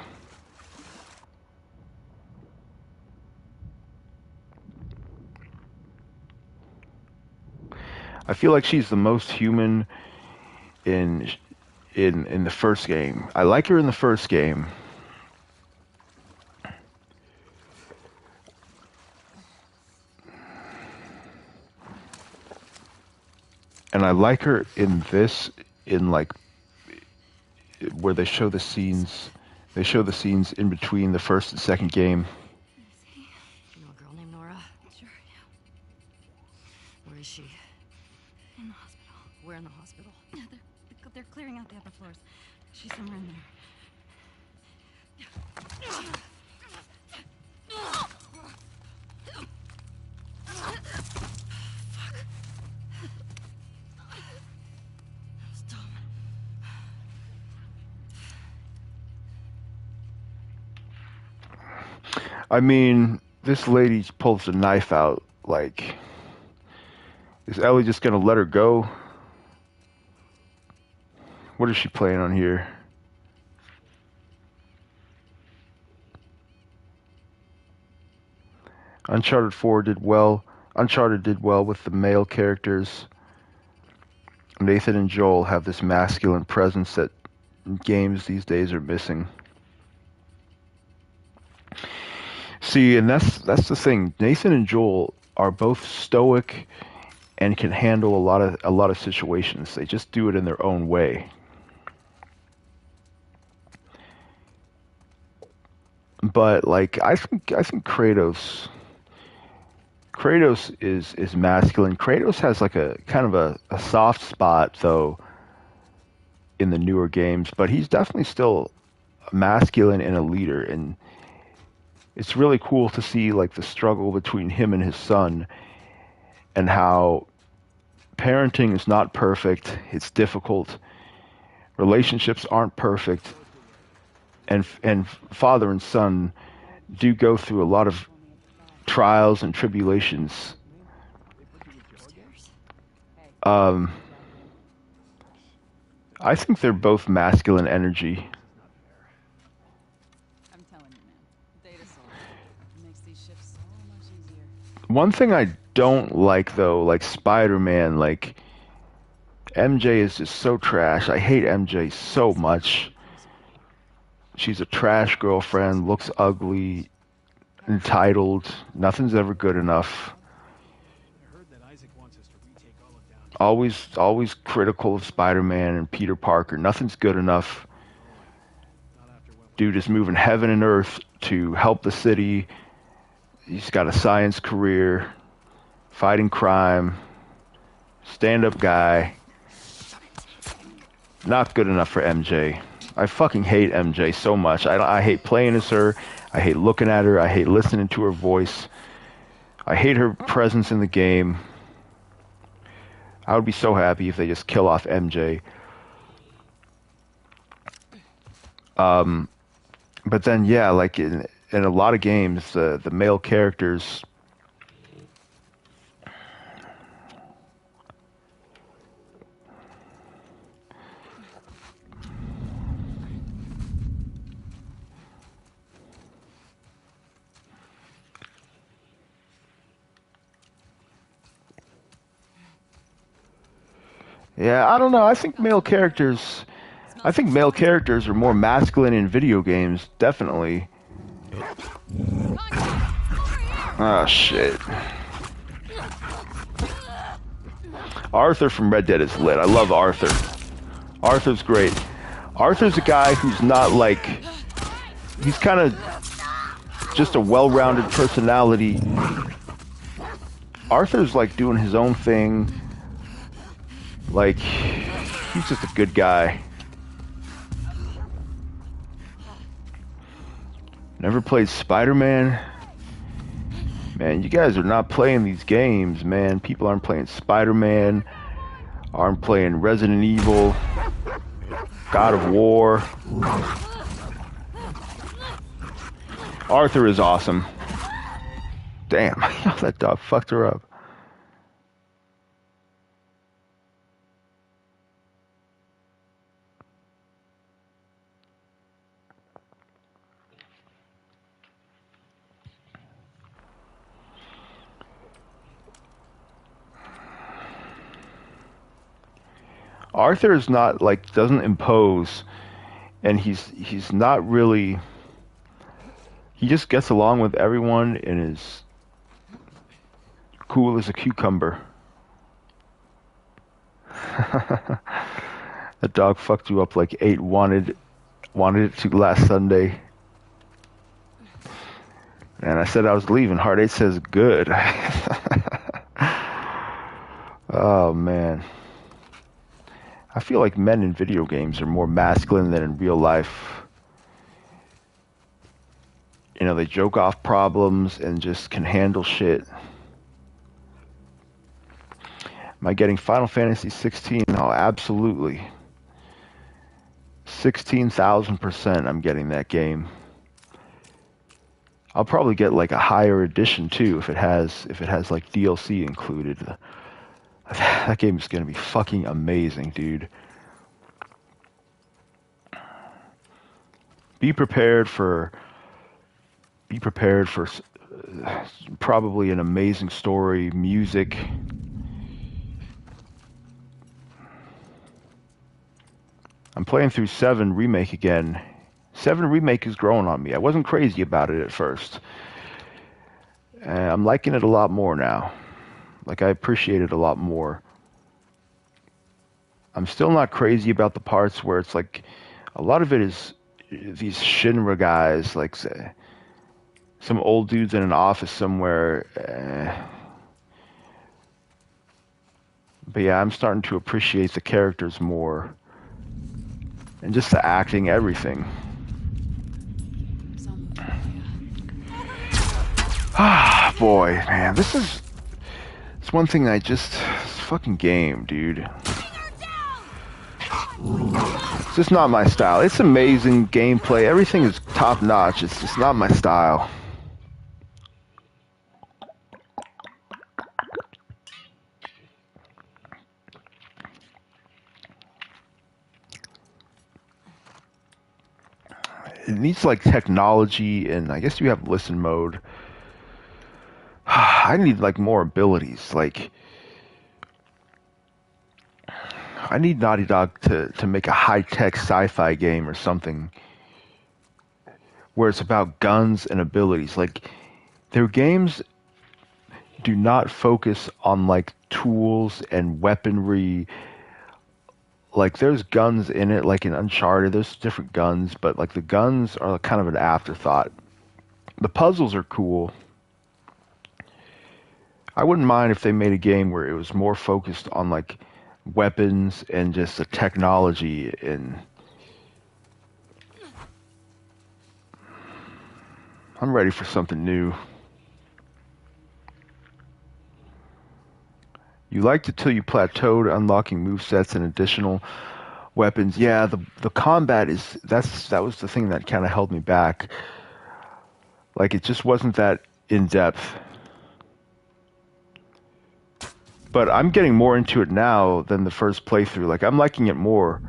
I feel like she's the most human in the first game. I like her in the first game. And I like her in this, in like where they show the scenes in between the first and second game. You know a girl named Nora? Sure, yeah. Where is she? In the hospital. Where in the hospital? Yeah, they're clearing out the upper floors. She's somewhere in there. That was dumb. I mean, this lady pulls the knife out. Like, is Ellie just gonna let her go? What is she playing on here? Uncharted 4 did well. Uncharted did well with the male characters. Nathan and Joel have this masculine presence that games these days are missing. See, and that's the thing. Nathan and Joel are both stoic and can handle a lot of situations. They just do it in their own way. But like I think Kratos is masculine. Kratos has like a kind of a soft spot though in the newer games, but he's definitely still masculine and a leader, and it's really cool to see like the struggle between him and his son and how parenting is not perfect. It's difficult. Relationships aren't perfect, and father and son do go through a lot of trials and tribulations. Um, I think they're both masculine energy. I'm telling you, man. Data solar. It makes these shifts so much easier. One thing I don't like though, like Spider-Man, like MJ is just so trash. I hate MJ so much. She's a trash girlfriend, looks ugly, entitled, nothing's ever good enough. Always critical of Spider-Man and Peter Parker. Nothing's good enough. Dude is moving heaven and earth to help the city. He's got a science career, fighting crime, stand-up guy. Not good enough for MJ. I fucking hate MJ so much. I hate playing as her. I hate looking at her. I hate listening to her voice. I hate her presence in the game. I would be so happy if they just kill off MJ. But then, yeah, like in a lot of games, the male characters. Yeah, I don't know. I think male characters are more masculine in video games, definitely. Oh shit. Arthur from Red Dead is lit. I love Arthur. Arthur's great. Arthur's a guy who's not like, he's kind of just a well-rounded personality. Arthur's like doing his own thing. Like, he's just a good guy. Never played Spider-Man. Man, you guys are not playing these games, man. People aren't playing Spider-Man, aren't playing Resident Evil, God of War. Arthur is awesome. Damn, that dog fucked her up. Arthur is not like, doesn't impose, and he's not really, he just gets along with everyone and is cool as a cucumber. The dog fucked you up like 8 wanted it to last Sunday. And I said I was leaving. Heart 8 says good. Oh man. I feel like men in video games are more masculine than in real life. You know, they joke off problems and just can handle shit. Am I getting Final Fantasy 16? Oh, absolutely. 16,000% I'm getting that game. I'll probably get like a higher edition too if it has like DLC included. That game is gonna be fucking amazing, dude. Be prepared for probably an amazing story, music. I'm playing through 7 Remake again. 7 Remake is growing on me. I wasn't crazy about it at first. I'm liking it a lot more now. Like, I appreciate it a lot more. I'm still not crazy about the parts where it's like a lot of it is these Shinra guys, like some old dudes in an office somewhere. But yeah, I'm starting to appreciate the characters more. And just the acting, everything. Ah, boy, man, it's one thing this fucking game, dude. It's just not my style. It's amazing gameplay. Everything is top notch. It's just not my style. It needs like technology, and I guess you have listen mode. I need like more abilities. Like, I need Naughty Dog to make a high-tech sci-fi game or something where it's about guns and abilities. Like, their games do not focus on like tools and weaponry. Like, there's guns in it, like in Uncharted, there's different guns, but like the guns are kind of an afterthought. The puzzles are cool. I wouldn't mind if they made a game where it was more focused on like weapons and just the technology. And I'm ready for something new. You liked it till you plateaued, unlocking movesets and additional weapons. Yeah, the combat that was the thing that kind of held me back. Like, it just wasn't that in depth. But I'm getting more into it now than the first playthrough. Like, I'm liking it more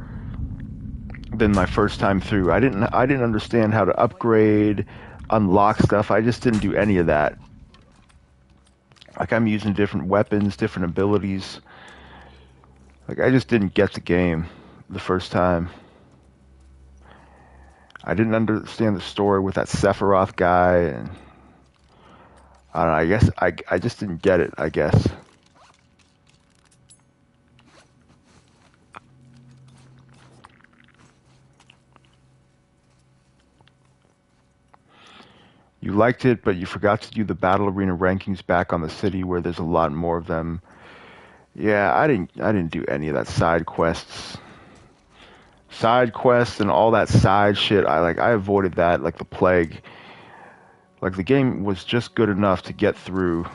than my first time through. I didn't understand how to upgrade, unlock stuff. I just didn't do any of that. Like, I'm using different weapons, different abilities. Like, I just didn't get the game the first time. I didn't understand the story with that Sephiroth guy, and I don't know, I guess I just didn't get it, I guess. You liked it, but you forgot to do the battle arena rankings back on the city where there's a lot more of them. Yeah, I didn't do any of that side quests. Side quests and all that side shit, I avoided that like the plague. Like, the game was just good enough to get through.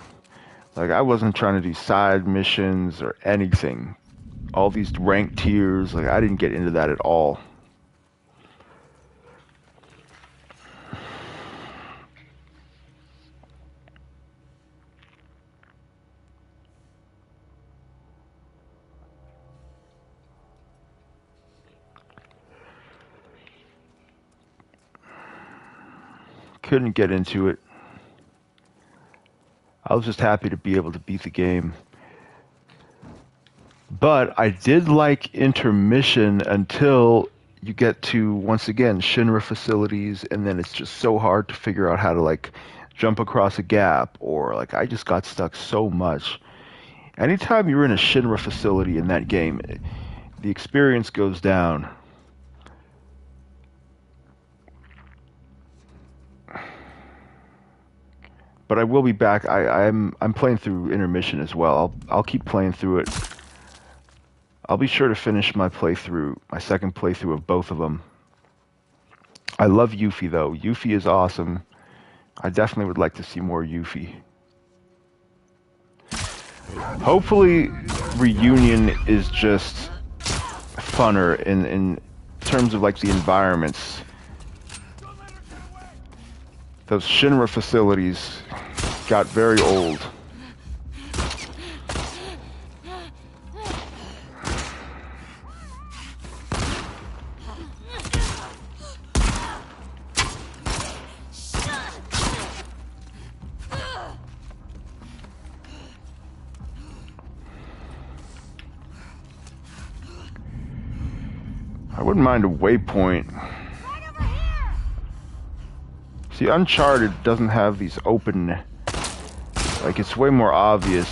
Like, I wasn't trying to do side missions or anything. All these ranked tiers, like, I didn't get into that at all. Couldn't get into it. I was just happy to be able to beat the game. But I did like intermission until you get to, once again, Shinra facilities, and then it's just so hard to figure out how to like jump across a gap, or like I just got stuck so much. Anytime you're in a Shinra facility in that game, the experience goes down. But I will be back. I'm playing through intermission as well. I'll keep playing through it. I'll be sure to finish my playthrough, my second playthrough of both of them. I love Yuffie though. Yuffie is awesome. I definitely would like to see more Yuffie. Hopefully, Reunion is just funner in terms of like the environments. Those Shinra facilities got very old. I wouldn't mind a waypoint. See, Uncharted doesn't have these open Like, it's way more obvious.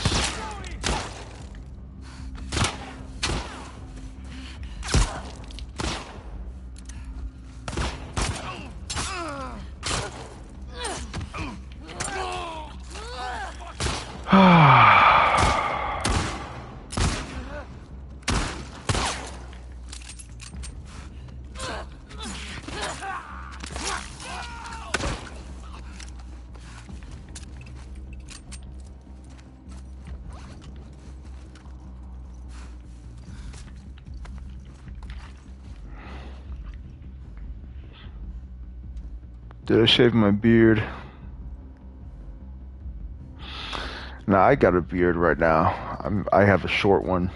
Did I shave my beard? Nah, I got a beard right now. I have a short one.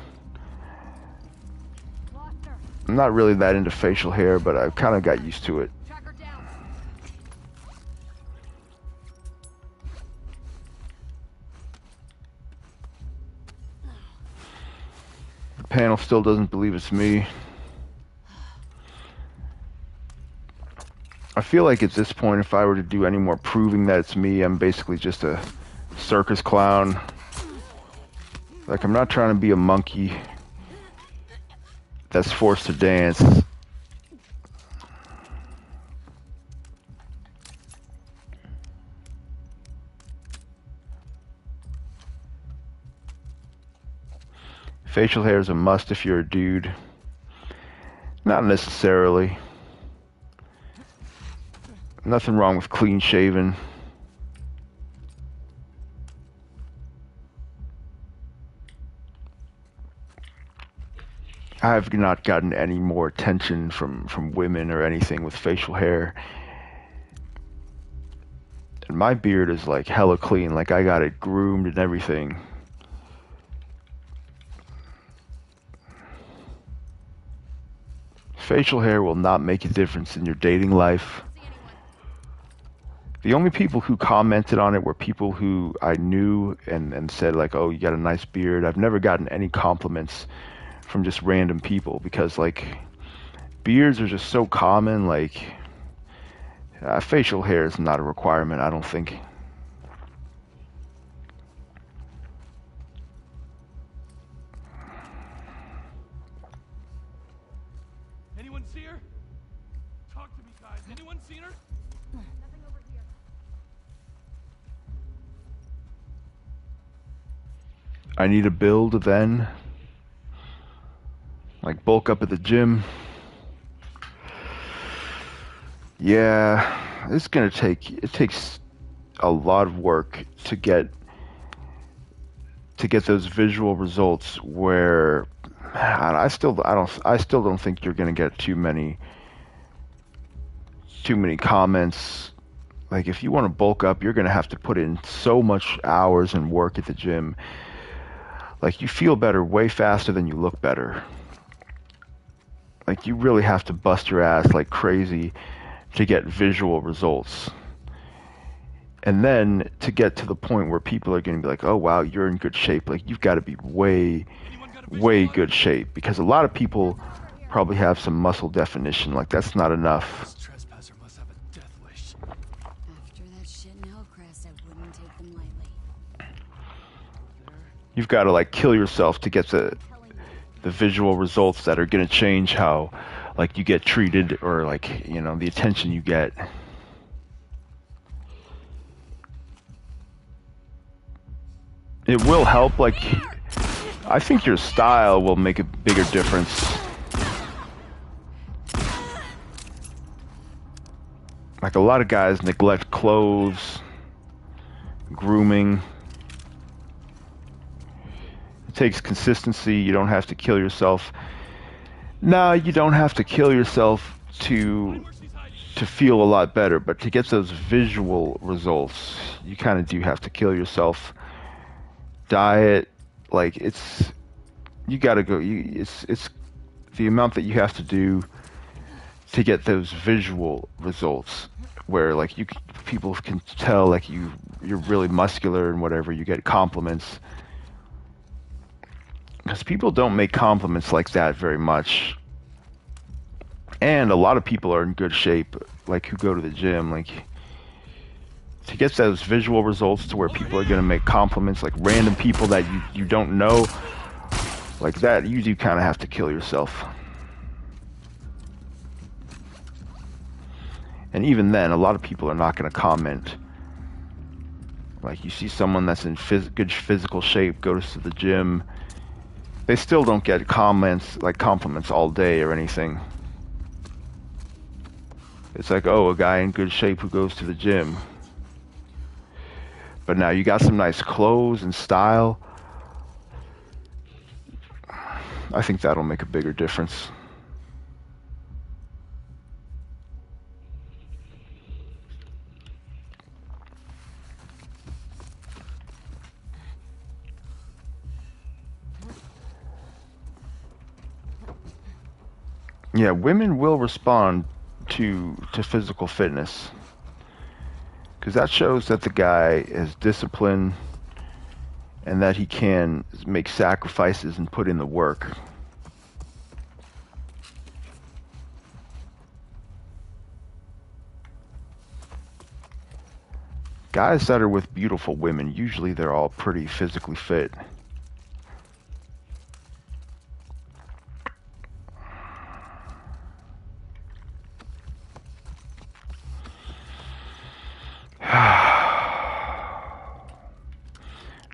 I'm not really that into facial hair, but I've kind of got used to it. Track her down. The panel still doesn't believe it's me. I feel like at this point, if I were to do any more proving that it's me, I'm basically just a circus clown. Like, I'm not trying to be a monkey that's forced to dance. Facial hair is a must if you're a dude. Not necessarily. Nothing wrong with clean shaven. I have not gotten any more attention from women or anything with facial hair. And my beard is like hella clean, like I got it groomed and everything. Facial hair will not make a difference in your dating life. The only people who commented on it were people who I knew and said like, oh, you got a nice beard. I've never gotten any compliments from just random people because like beards are just so common. Like facial hair is not a requirement, I don't think. Anyone see her? Talk to me, guys. Anyone seen her? Nothing over here. I need a build then. Like bulk up at the gym. Yeah, it's gonna take, it takes a lot of work to get those visual results where I still don't think you're gonna get too many comments. Like if you want to bulk up, you're gonna have to put in so much hours and work at the gym. Like you feel better way faster than you look better. Like you really have to bust your ass like crazy to get visual results. And then to get to the point where people are going to be like, oh wow, you're in good shape. Like you've got to be way good shape, because a lot of people probably have some muscle definition. Like that's not enough. This trespasser must have a death wish. After that shit in Hillcrest, I wouldn't take them lightly. You've got to like kill yourself to get the visual results that are going to change how like you get treated, or like, you know, the attention you get. It will help, like I think your style will make a bigger difference. Like a lot of guys neglect clothes, grooming. It takes consistency. You don't have to kill yourself. No, you don't have to kill yourself to feel a lot better, but to get those visual results, you kind of do have to kill yourself. Diet, like you got to go. It's the amount that you have to do to get those visual results, where like people can tell like you're really muscular and whatever. You get compliments. Because people don't make compliments like that very much. And a lot of people are in good shape, like who go to the gym. Like to get those visual results to where people are going to make compliments, like random people that you don't know, like that, you do kind of have to kill yourself. And even then, a lot of people are not going to comment. Like, you see someone that's in good physical shape, goes to the gym, they still don't get comments, like compliments all day or anything. It's like, oh, a guy in good shape who goes to the gym. But now you got some nice clothes and style. I think that'll make a bigger difference. Yeah, women will respond to physical fitness, because that shows that the guy is disciplined and that he can make sacrifices and put in the work. Guys that are with beautiful women, usually they're all pretty physically fit.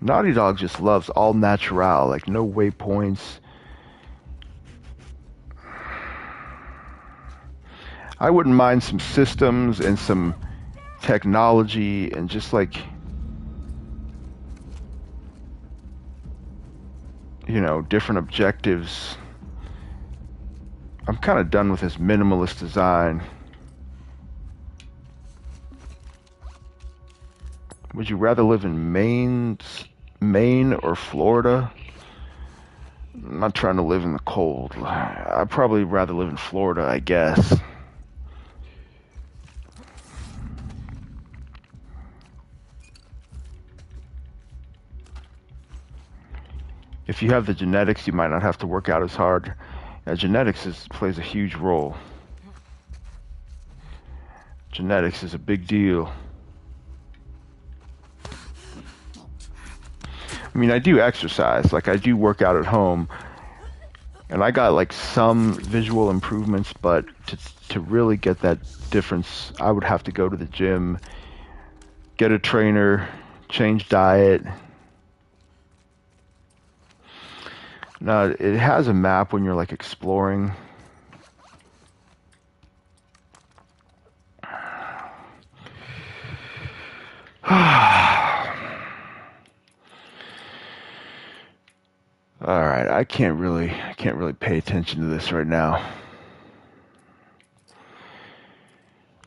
Naughty Dog just loves all natural, like no waypoints. I wouldn't mind some systems and some technology and just like, you know, different objectives. I'm kind of done with this minimalist design. Would you rather live in Maine or Florida? I'm not trying to live in the cold. I'd probably rather live in Florida, I guess. If you have the genetics, you might not have to work out as hard. Genetics plays a huge role. Genetics is a big deal. I mean, I do exercise, like I do work out at home, and I got like some visual improvements, but to really get that difference, I would have to go to the gym, get a trainer, change diet. Now, it has a map when you're like exploring. All right, I can't really pay attention to this right now.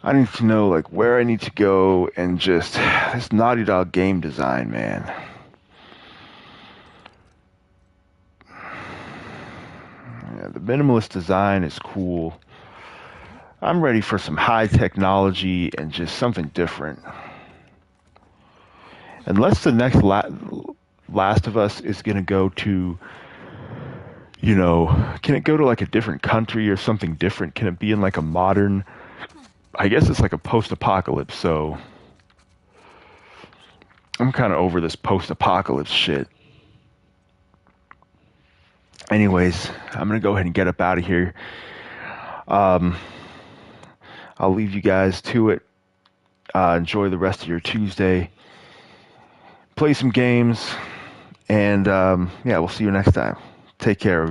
I need to know like where I need to go and just this Naughty Dog game design, man. Yeah, the minimalist design is cool. I'm ready for some high technology and just something different. Unless the next Last of Us is going to go to, you know, can it go to like a different country or something different? Can it be in like a modern, I guess it's like a post-apocalypse, so I'm kind of over this post-apocalypse shit. Anyways, I'm going to go ahead and get up out of here. I'll leave you guys to it. Enjoy the rest of your Tuesday. Play some games. And yeah, we'll see you next time. Take care.